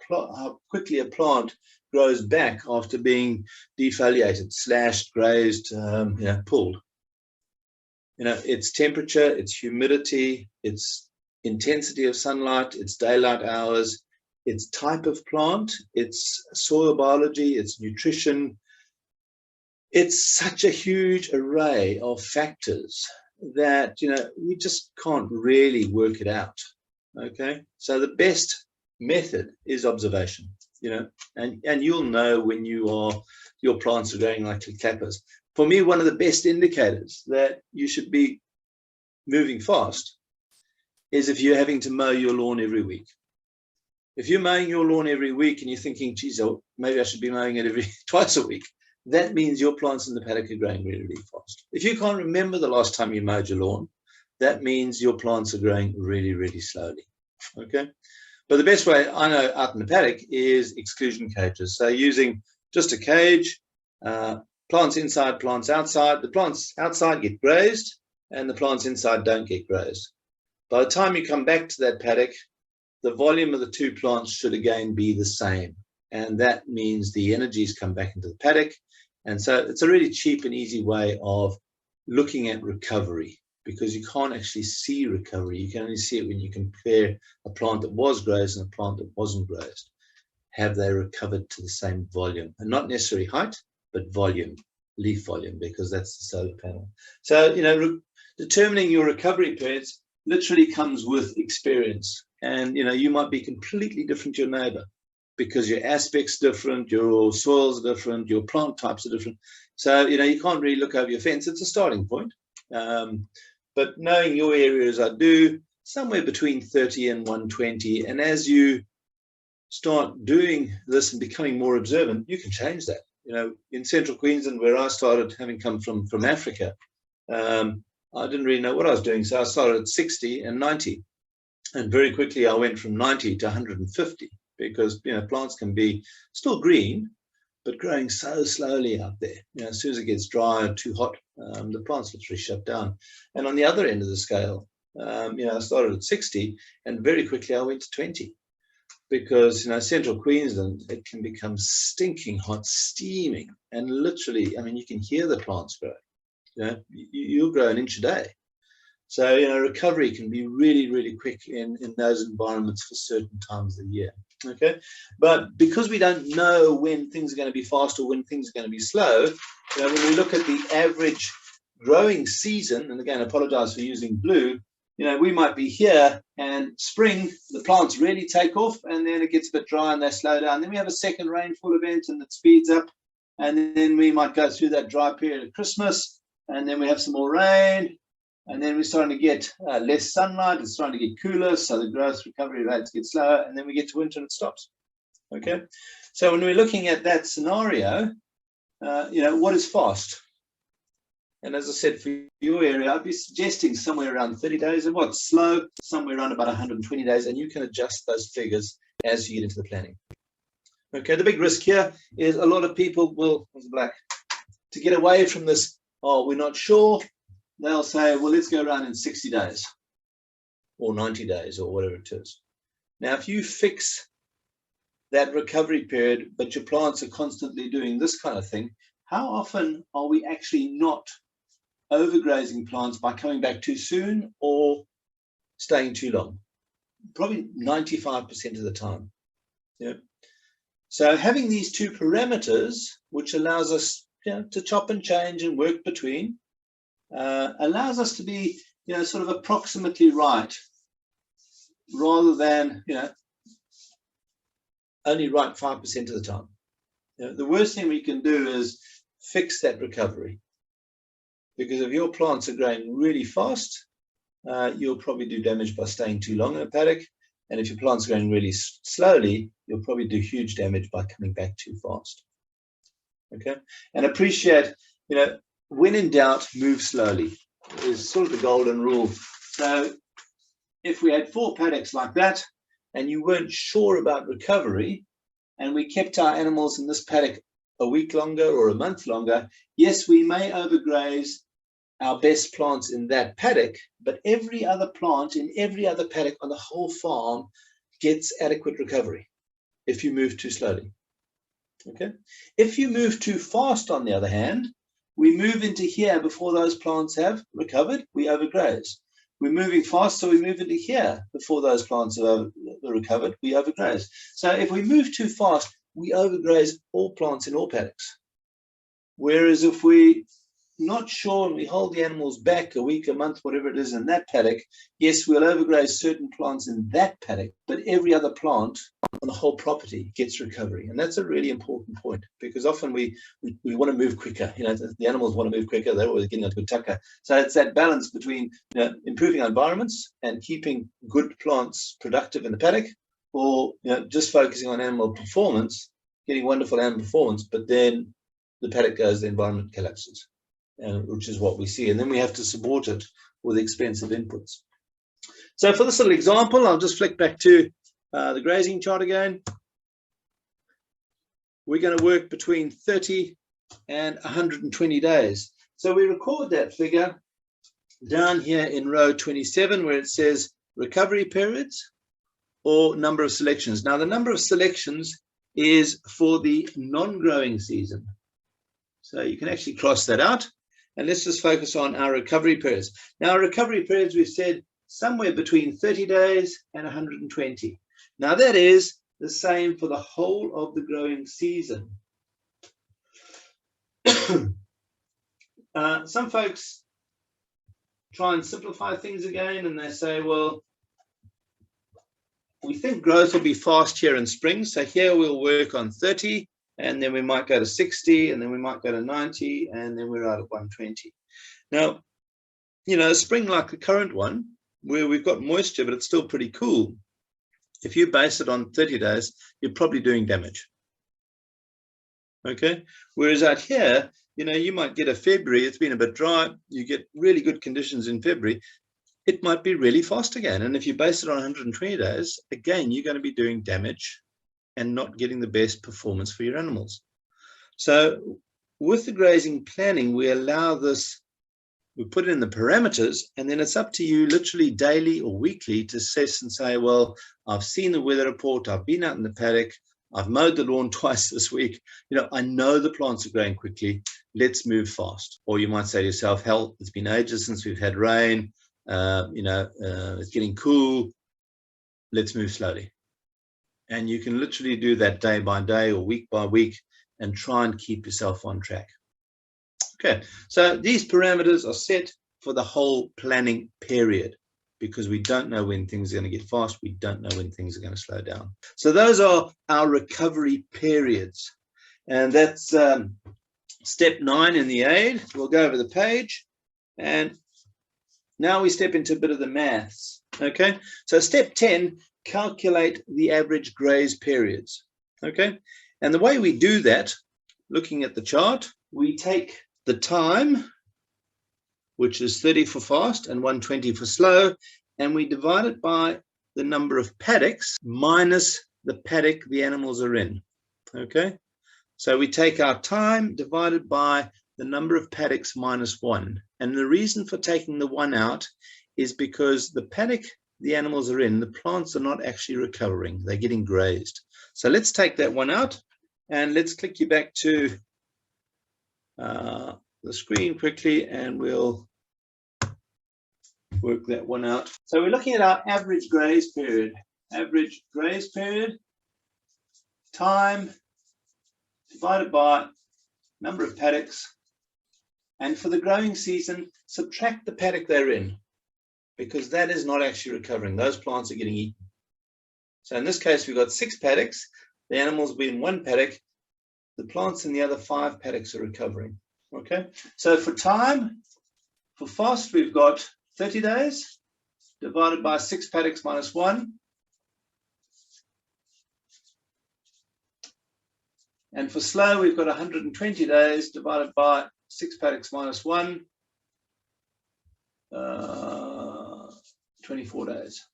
quickly a plant grows back after being defoliated, slashed, grazed, pulled? You know, its temperature, its humidity, its intensity of sunlight, its daylight hours, its type of plant, its soil biology, its nutrition. It's such a huge array of factors that, you know, we just can't really work it out. Okay, so the best method is observation, you know, and you'll know when your plants are going like clappers. For me, one of the best indicators that you should be moving fast is if you're having to mow your lawn every week. If you're mowing your lawn every week and you're thinking, geez, oh, maybe I should be mowing it every twice a week, that means your plants in the paddock are growing really, really fast. If you can't remember the last time you mowed your lawn, that means your plants are growing really, really slowly. Okay. But the best way I know out in the paddock is exclusion cages. So using just a cage, plants inside, plants outside. The plants outside get grazed and the plants inside don't get grazed. By the time you come back to that paddock, the volume of the two plants should again be the same. And that means the energies come back into the paddock. And so it's a really cheap and easy way of looking at recovery, because you can't actually see recovery. You can only see it when you compare a plant that was grazed and a plant that wasn't grazed. Have they recovered to the same volume? And not necessarily height, but volume, leaf volume, because that's the solar panel. So, determining your recovery periods literally comes with experience. And, you might be completely different to your neighbor because your aspect's different, your soils are different, your plant types are different. So, you can't really look over your fence. It's a starting point. But knowing your area as I do, somewhere between 30 and 120. And as you start doing this and becoming more observant, you can change that. In central Queensland, where I started, having come from Africa, I didn't really know what I was doing. So I started at 60 and 90. And very quickly, I went from 90 to 150 because, plants can be still green, but growing so slowly out there. As soon as it gets dry or too hot, the plants literally shut down. And on the other end of the scale, I started at 60 and very quickly I went to 20 because, central Queensland, it can become stinking hot, steaming. And literally, you can hear the plants grow. You'll grow an inch a day. So, recovery can be really, really quick in those environments for certain times of the year. Okay. But because we don't know when things are going to be fast or when things are going to be slow, when we look at the average growing season, and again, I apologize for using blue, we might be here and spring, the plants really take off and then it gets a bit dry and they slow down. Then we have a second rainfall event and it speeds up. And then we might go through that dry period at Christmas and then we have some more rain. And then we're starting to get less sunlight. It's starting to get cooler, so the growth recovery rates get slower. And then we get to winter and it stops. Okay. So when we're looking at that scenario, what is fast? And as I said, for your area, I'd be suggesting somewhere around 30 days. And what's slow? Somewhere around about 120 days. And you can adjust those figures as you get into the planning. Okay. The big risk here is a lot of people will, to get away from this, we're not sure. They'll say, well, let's go around in 60 days or 90 days or whatever it is. Now, if you fix that recovery period, but your plants are constantly doing this kind of thing, how often are we actually not overgrazing plants by coming back too soon or staying too long? Probably 95% of the time. So having these two parameters, which allows us to chop and change and work between, allows us to be, sort of approximately right, rather than, only right 5% of the time. The worst thing we can do is fix that recovery, because if your plants are growing really fast, you'll probably do damage by staying too long in a paddock. And if your plants are growing really slowly, you'll probably do huge damage by coming back too fast. Okay, and appreciate, when in doubt, move slowly is sort of the golden rule. So if we had 4 paddocks like that and you weren't sure about recovery and we kept our animals in this paddock a week longer or a month longer, yes, we may overgraze our best plants in that paddock, but every other plant in every other paddock on the whole farm gets adequate recovery if you move too slowly. Okay. If you move too fast, on the other hand, we move into here before those plants have recovered, we overgraze. We're moving fast, so we move into here before those plants have recovered, we overgraze. So if we move too fast, we overgraze all plants in all paddocks. Whereas if we're not sure and we hold the animals back a week, a month, whatever it is in that paddock, yes, we'll overgraze certain plants in that paddock, but every other plant on the whole property gets recovery. And that's a really important point, because often we want to move quicker. The animals want to move quicker. They're always getting into a tucker. So it's that balance between improving our environments and keeping good plants productive in the paddock, or just focusing on animal performance, getting wonderful animal performance, but then the paddock goes, the environment collapses, which is what we see. And then we have to support it with expensive inputs. So for this little example, I'll just flick back to the grazing chart again. We're going to work between 30 and 120 days. So we record that figure down here in row 27, where it says recovery periods or number of selections. Now, the number of selections is for the non-growing season. So you can actually cross that out. And let's just focus on our recovery periods. Now, our recovery periods, we've said somewhere between 30 days and 120. Now, that is the same for the whole of the growing season. Some folks try and simplify things again, and they say, well, we think growth will be fast here in spring, so here we'll work on 30, and then we might go to 60, and then we might go to 90, and then we're out at 120. Now, spring like the current one, where we've got moisture, but it's still pretty cool. If you base it on 30 days, you're probably doing damage. Okay, whereas out here, you might get a February, it's been a bit dry, you get really good conditions in February, it might be really fast again. And if you base it on 120 days, again, you're going to be doing damage and not getting the best performance for your animals. So with the grazing planning, we allow this, we put it in the parameters, and then it's up to you literally daily or weekly to assess and say, well, I've seen the weather report, I've been out in the paddock, I've mowed the lawn twice this week. I know the plants are growing quickly. Let's move fast. Or you might say to yourself, hell, it's been ages since we've had rain. It's getting cool. Let's move slowly. And you can literally do that day by day or week by week and try and keep yourself on track. Okay, so these parameters are set for the whole planning period, because we don't know when things are going to get fast. We don't know when things are going to slow down. So those are our recovery periods. And that's step 9 in the aid. We'll go over the page. And now we step into a bit of the maths. Okay, so step 10, calculate the average graze periods. Okay, and the way we do that, looking at the chart, we take the time, which is 30 for fast and 120 for slow, and we divide it by the number of paddocks minus the paddock the animals are in. Okay, so we take our time divided by the number of paddocks minus 1. And the reason for taking the 1 out is because the paddock the animals are in, the plants are not actually recovering, they're getting grazed. So let's take that 1 out, and let's click you back to the screen quickly, and we'll work that 1 out. So we're looking at our average graze period. Average graze period, time divided by number of paddocks, and for the growing season, subtract the paddock they're in, because that is not actually recovering. Those plants are getting eaten. So in this case, we've got 6 paddocks. The animals will be in 1 paddock. The plants in the other 5 paddocks are recovering. Okay, so for time, for fast, we've got 30 days divided by 6 paddocks minus 1. And for slow, we've got 120 days divided by 6 paddocks minus 1, 24 days.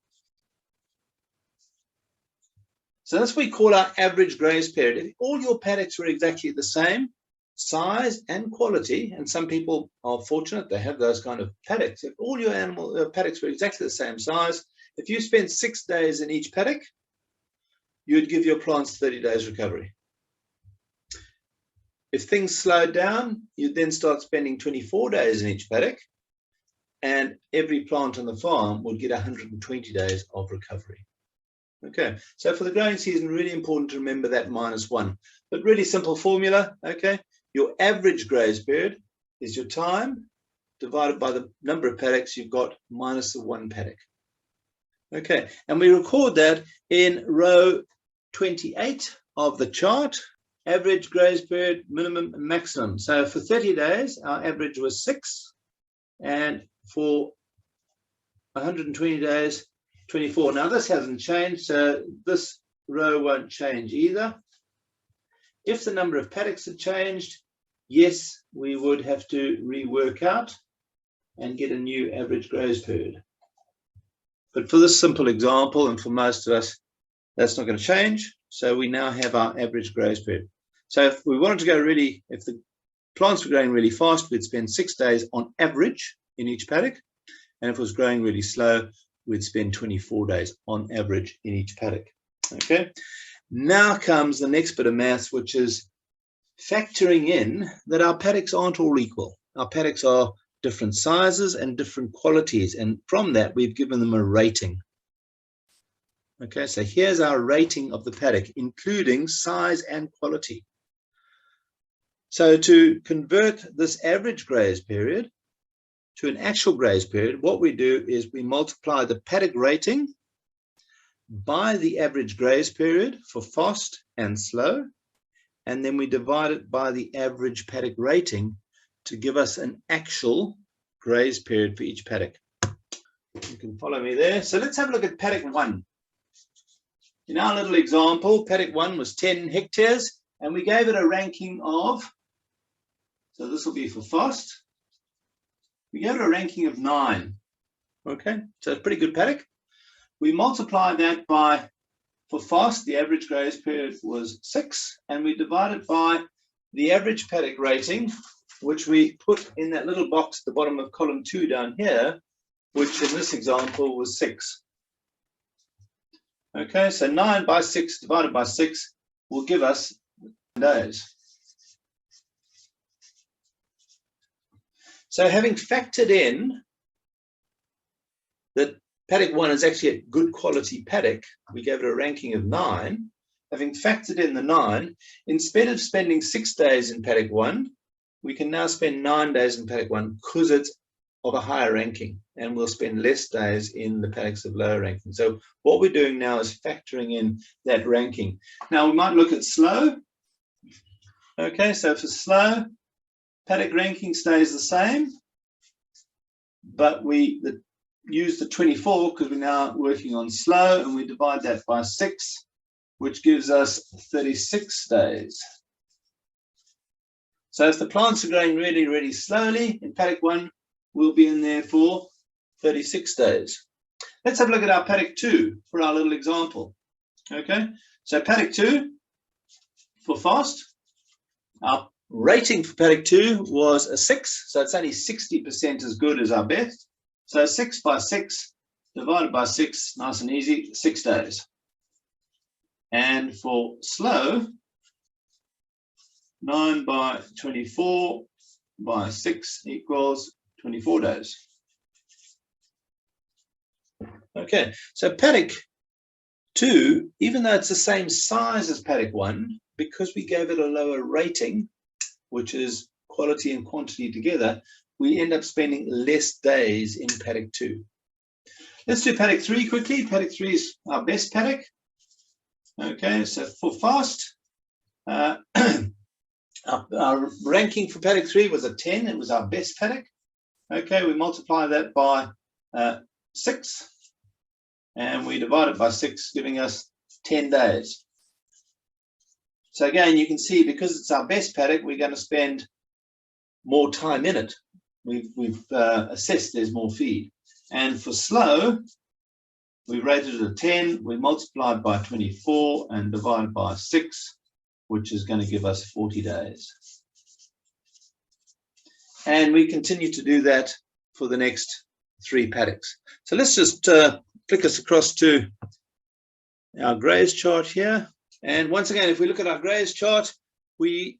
So that's what we call our average graze period. If all your paddocks were exactly the same size and quality, and some people are fortunate, they have those kind of paddocks. If all your animal paddocks were exactly the same size, if you spent 6 days in each paddock, you'd give your plants 30 days recovery. If things slowed down, you'd then start spending 24 days in each paddock, and every plant on the farm would get 120 days of recovery. Okay, so for the growing season, really important to remember that minus 1. But really simple formula, okay? Your average graze period is your time divided by the number of paddocks you've got minus the 1 paddock. Okay, and we record that in row 28 of the chart. Average graze period, minimum and maximum. So for 30 days, our average was 6. And for 120 days, 24. Now this hasn't changed, so this row won't change either. If the number of paddocks had changed, yes, we would have to rework out and get a new average graze period. But for this simple example, and for most of us, that's not going to change. So we now have our average graze period. So if we wanted to go really, if the plants were growing really fast, we'd spend 6 days on average in each paddock. And if it was growing really slow, we'd spend 24 days on average in each paddock. Okay. Now comes the next bit of maths, which is factoring in that our paddocks aren't all equal. Our paddocks are different sizes and different qualities. And from that, we've given them a rating. Okay, so here's our rating of the paddock, including size and quality. So to convert this average graze period to an actual graze period, what we do is we multiply the paddock rating by the average graze period for fast and slow, and then we divide it by the average paddock rating to give us an actual graze period for each paddock. You can follow me there. So let's have a look at paddock 1. In our little example, paddock 1 was 10 hectares, and we gave it a ranking of, so this will be for fast, we gave it a ranking of 9. Okay, so it's a pretty good paddock. We multiply that by, for fast, the average graze period was 6, and we divide it by the average paddock rating, which we put in that little box at the bottom of column 2 down here, which in this example was 6. Okay, so 9 by 6 divided by 6 will give us days. So having factored in that paddock 1 is actually a good quality paddock, we gave it a ranking of 9. Having factored in the 9, instead of spending 6 days in paddock 1, we can now spend 9 days in paddock 1 because it's of a higher ranking, and we'll spend less days in the paddocks of lower ranking. So what we're doing now is factoring in that ranking. Now we might look at slow. Okay, so for slow, paddock ranking stays the same, but we use the 24 because we're now working on slow, and we divide that by 6, which gives us 36 days. So if the plants are growing really, really slowly in paddock 1, we'll be in there for 36 days. Let's have a look at our paddock 2 for our little example. Okay, so paddock 2 for fast, our rating for paddock 2 was a 6, so it's only 60% as good as our best. So 6 by 6 divided by 6, nice and easy, 6 days. And for slow, 9 by 24 by 6 equals 24 days. Okay, so paddock 2, even though it's the same size as paddock 1, because we gave it a lower rating, which is quality and quantity together, we end up spending less days in paddock 2. Let's do paddock 3 quickly. Paddock 3 is our best paddock. Okay, so for fast, our ranking for paddock 3 was a 10. It was our best paddock. Okay, we multiply that by 6, and we divide it by 6, giving us 10 days. So again, you can see because it's our best paddock, we're going to spend more time in it. We've assessed there's more feed. And for slow, we rated it a 10, we multiplied by 24 and divided by 6, which is going to give us 40 days. And we continue to do that for the next 3 paddocks. So let's just flick us across to our graze chart here. And once again, if we look at our graze chart, we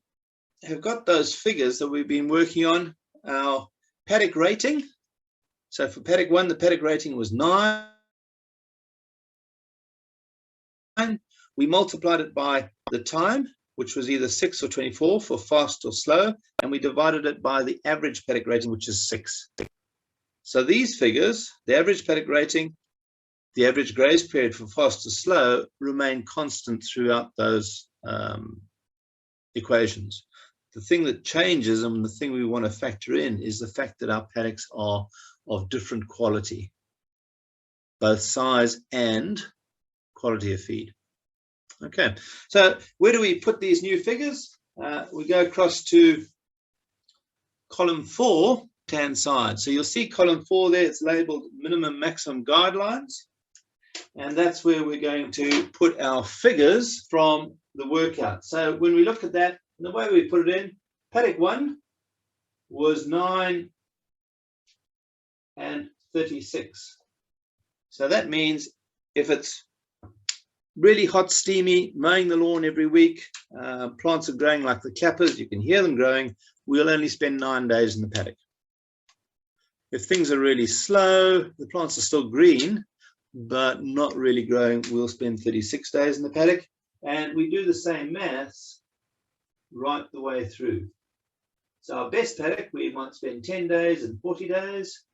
have got those figures that we've been working on, our paddock rating. So for paddock 1, the paddock rating was 9. We multiplied it by the time, which was either 6 or 24 for fast or slow, and we divided it by the average paddock rating, which is 6. So these figures, the average paddock rating, the average graze period for fast or slow, remain constant throughout those equations. The thing that changes and the thing we want to factor in is the fact that our paddocks are of different quality. both size and quality of feed. Okay, so where do we put these new figures? We go across to column 4, left-hand side. So you'll see column 4 there, it's labeled minimum maximum guidelines. And that's where we're going to put our figures from the workout. So when we look at that, the way we put it in, paddock 1 was 9 and 36. So that means if it's really hot, steamy, mowing the lawn every week, plants are growing like the clappers, you can hear them growing, we'll only spend 9 days in the paddock. If things are really slow, the plants are still green, but not really growing, we'll spend 36 days in the paddock. And we do the same maths right the way through. So our best paddock, we might spend 10 days and 40 days.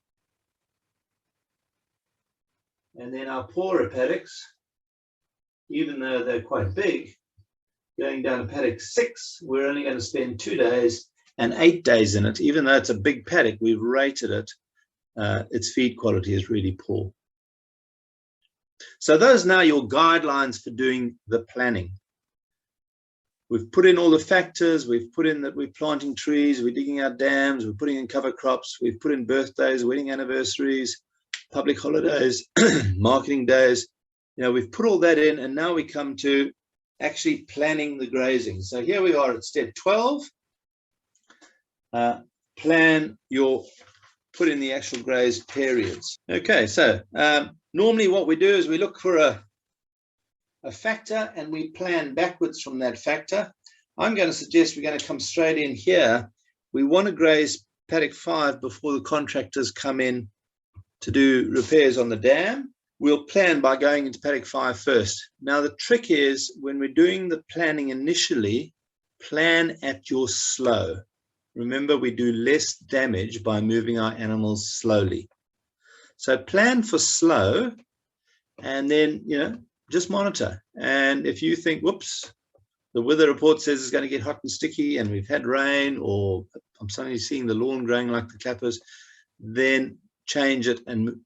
And then our poorer paddocks, even though they're quite big, going down to paddock 6, we're only going to spend 2 days and 8 days in it. Even though it's a big paddock, we've rated it. Its feed quality is really poor. So those are now your guidelines for doing the planning. We've put in all the factors. We've put in that we're planting trees, we're digging out dams, we're putting in cover crops, we've put in birthdays, wedding anniversaries, public holidays, marketing days. You know, we've put all that in, and now we come to actually planning the grazing. So here we are at step 12. Put in the actual graze periods. Okay, so normally what we do is we look for a factor and we plan backwards from that factor. I'm going to suggest we're going to come straight in here. We want to graze paddock 5 before the contractors come in to do repairs on the dam. We'll plan by going into paddock 5 first. Now the trick is, when we're doing the planning initially, plan at your slow. Remember, we do less damage by moving our animals slowly. So plan for slow, and then, you know, just monitor. And if you think, whoops, the weather report says it's going to get hot and sticky and we've had rain, or I'm suddenly seeing the lawn growing like the clappers, then change it and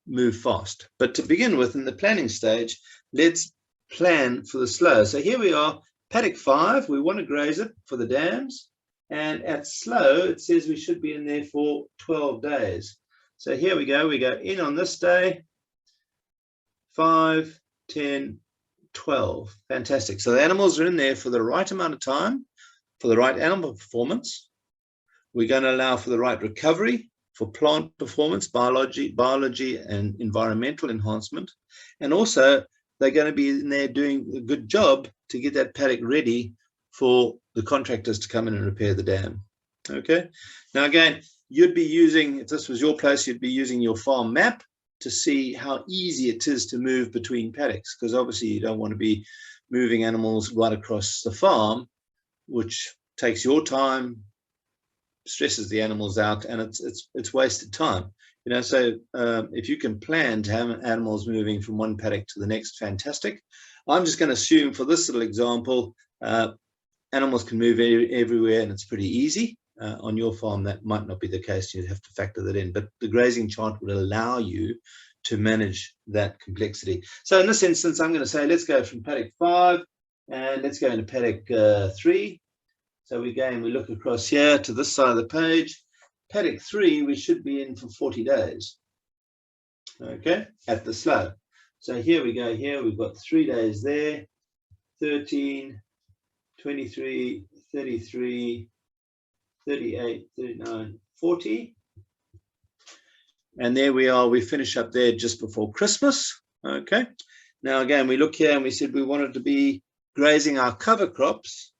move fast. But to begin with, in the planning stage, let's plan for the slow. So here we are, paddock 5, we want to graze it for the dams. And at slow, it says we should be in there for 12 days. So here we go in on this day, 5, 10, 12. Fantastic. So the animals are in there for the right amount of time, for the right animal performance. We're going to allow for the right recovery, for plant performance, biology and environmental enhancement. And also, they're going to be in there doing a good job to get that paddock ready for the contractors to come in and repair the dam. Okay. Now, again, you'd be using, if this was your place, you'd be using your farm map to see how easy it is to move between paddocks, because obviously you don't want to be moving animals right across the farm, which takes your time, stresses the animals out, and it's wasted time. You know, so if you can plan to have animals moving from one paddock to the next, fantastic. I'm just going to assume for this little example, animals can move everywhere and it's pretty easy. On your farm, that might not be the case. You'd have to factor that in, but the grazing chart would allow you to manage that complexity. So in this instance, I'm going to say, let's go from paddock 5 and let's go into paddock 3. So we look across here to this side of the page. Paddock 3, we should be in for 40 days. Okay, at the slow. So here we go. Here we've got 3 days there, 13, 23, 33, 38, 39, 40. And there we are. We finish up there just before Christmas. Okay. Now, again, we look here and we said we wanted to be grazing our cover crops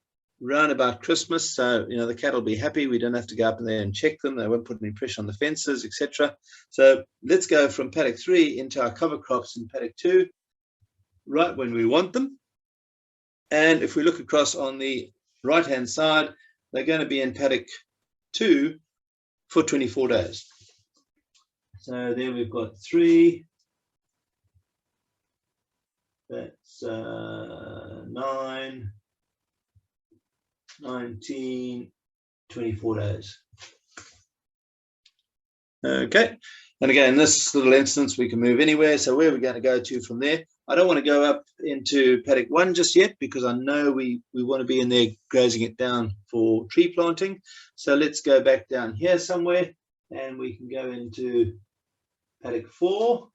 around about Christmas. So, you know, the cattle will be happy. We don't have to go up in there and check them. They won't put any pressure on the fences, etc. So let's go from paddock 3 into our cover crops in paddock 2, right when we want them. And if we look across on the right-hand side, they're going to be in paddock 2 for 24 days. So there we've got 3. That's 9, 19, 24 days. Okay. And again, this little instance, we can move anywhere. So where we're going to go to from there, I don't want to go up into paddock 1 just yet, because I know we want to be in there grazing it down for tree planting. So let's go back down here somewhere, and we can go into paddock 4.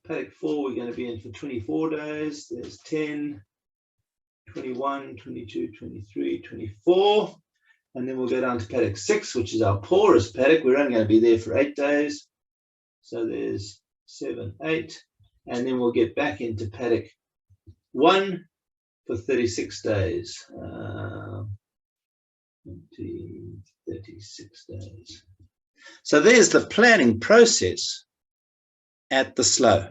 Paddock 4, we're going to be in for 24 days. There's 10, 21, 22, 23, 24. And then we'll go down to paddock 6, which is our poorest paddock. We're only going to be there for 8 days. So there's 7, 8. And then we'll get back into paddock 1 for 36 days. 36 days. So there's the planning process at the slow.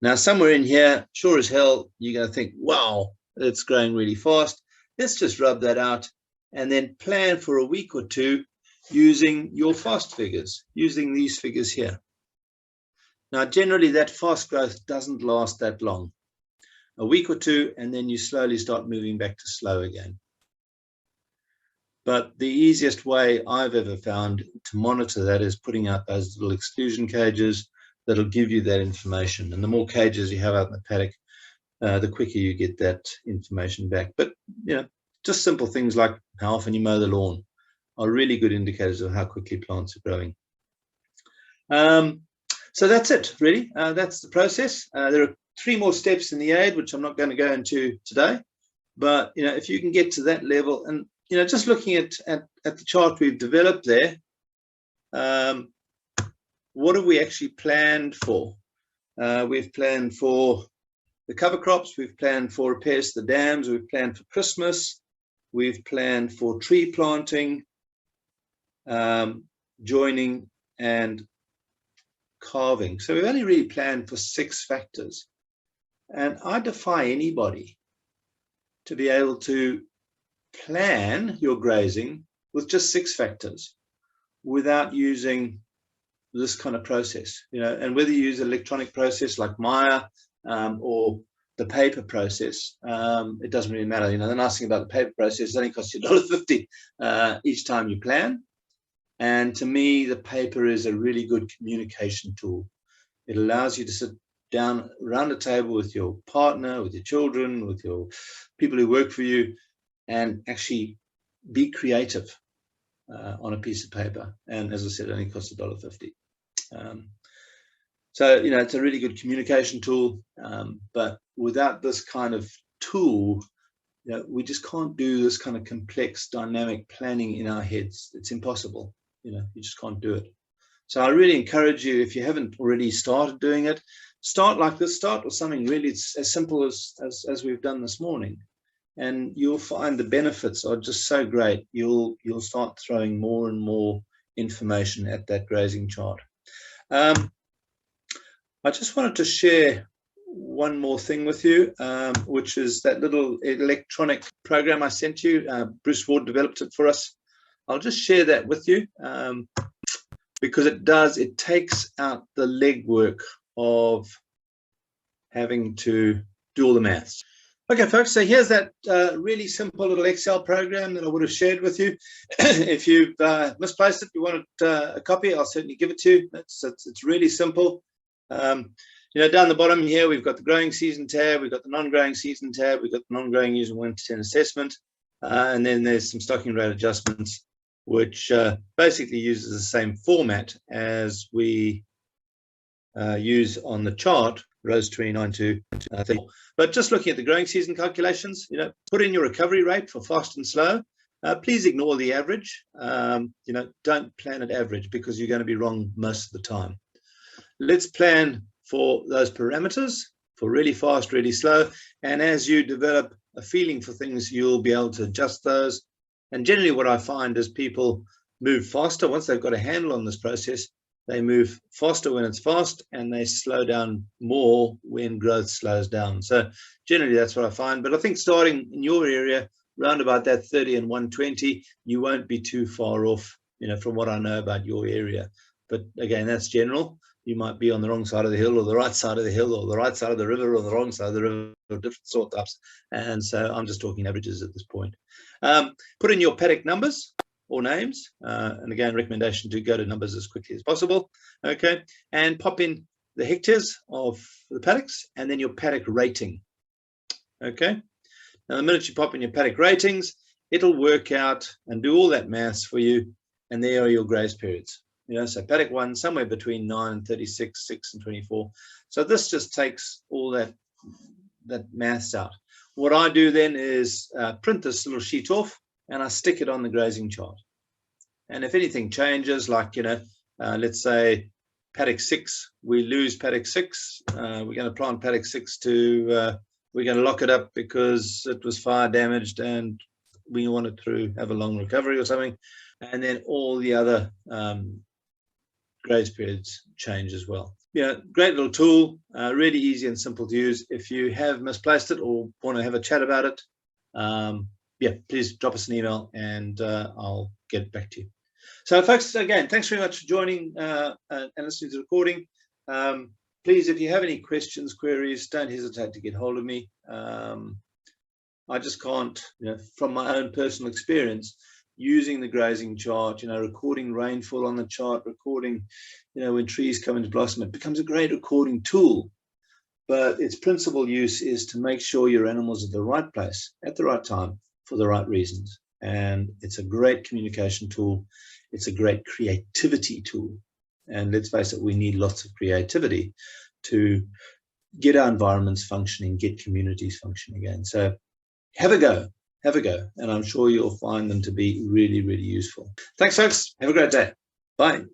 Now, somewhere in here, sure as hell, you're going to think, wow, it's growing really fast. Let's just rub that out and then plan for a week or two using your fast figures, using these figures here. Now, generally, that fast growth doesn't last that long. A week or two, and then you slowly start moving back to slow again. But the easiest way I've ever found to monitor that is putting out those little exclusion cages that'll give you that information. And the more cages you have out in the paddock, the quicker you get that information back. But, you know, just simple things like how often you mow the lawn are really good indicators of how quickly plants are growing. So that's it, really. That's the process. There are 3 more steps in the aid, which I'm not going to go into today. But, you know, if you can get to that level, and, you know, just looking at the chart we've developed there, what have we actually planned for? We've planned for the cover crops. We've planned for repairs to the dams. We've planned for Christmas. We've planned for tree planting, joining, and calving. So we've only really planned for 6 factors. And I defy anybody to be able to plan your grazing with just 6 factors without using this kind of process, you know. And whether you use an electronic process like Maya or the paper process, it doesn't really matter. You know, the nice thing about the paper process, it only costs you $1.50 each time you plan. And to me, the paper is a really good communication tool. It allows you to sit down around a table with your partner, with your children, with your people who work for you, and actually be creative on a piece of paper. And as I said, it only costs $1.50. So, you know, it's a really good communication tool. But without this kind of tool, you know, we just can't do this kind of complex dynamic planning in our heads. It's impossible. You know, you just can't do it. So I really encourage you, if you haven't already started doing it, start like this. Start with something really as simple as we've done this morning, and you'll find the benefits are just so great. You'll start throwing more and more information at that grazing chart. I just wanted to share one more thing with you, which is that little electronic program I sent you. Bruce Ward developed it for us. I'll just share that with you because it takes out the legwork of having to do all the maths. Okay, folks, so here's that really simple little Excel program that I would have shared with you. If you've misplaced it, you want a copy, I'll certainly give it to you. It's really simple. You know, down the bottom here, we've got the growing season tab, we've got the non-growing season tab, we've got the non-growing using 1 to 10 assessment, and then there's some stocking rate adjustments, which basically uses the same format as we use on the chart, rows 29 to 30. But just looking at the growing season calculations, you know, put in your recovery rate for fast and slow. Please ignore the average. You know, don't plan at average because you're going to be wrong most of the time. Let's plan for those parameters for really fast, really slow. And as you develop a feeling for things, you'll be able to adjust those. And generally what I find is people move faster once they've got a handle on this process. They move faster when it's fast, and they slow down more when growth slows down. So generally that's what I find. But I think starting in your area, around about that 30 and 120, you won't be too far off, you know, from what I know about your area. But again, that's general. You might be on the wrong side of the hill, or the right side of the hill, or the right side of the river, or the wrong side of the river, or different sort ups. And so I'm just talking averages at this point. Put in your paddock numbers. or names. And again, recommendation to go to numbers as quickly as possible. Okay, and pop in the hectares of the paddocks and then your paddock rating. Okay, now the minute you pop in your paddock ratings, it'll work out and do all that maths for you, and there are your graze periods. So paddock 1 somewhere between 9 and 36, 6 and 24. So this just takes all that maths out. What I do then is print this little sheet off and I stick it on the grazing chart. And if anything changes, like let's say paddock 6, we lose paddock 6, we're going to plant paddock 6 to we're going to lock it up because it was fire damaged and we wanted to have a long recovery or something, and then all the other graze periods change as well. Great little tool, really easy and simple to use. If you have misplaced it or want to have a chat about it, please drop us an email and I'll get back to you. So folks, again, thanks very much for joining and listening to the recording. Please, if you have any questions, queries, don't hesitate to get hold of me. I just can't, from my own personal experience, using the grazing chart, recording rainfall on the chart, recording, when trees come into blossom, it becomes a great recording tool. But its principal use is to make sure your animals are at the right place at the right time for the right reasons. And it's a great communication tool. It's a great creativity tool. And let's face it, we need lots of creativity to get our environments functioning, get communities functioning again. So have a go, and I'm sure you'll find them to be really, really useful. Thanks, folks. Have a great day. Bye.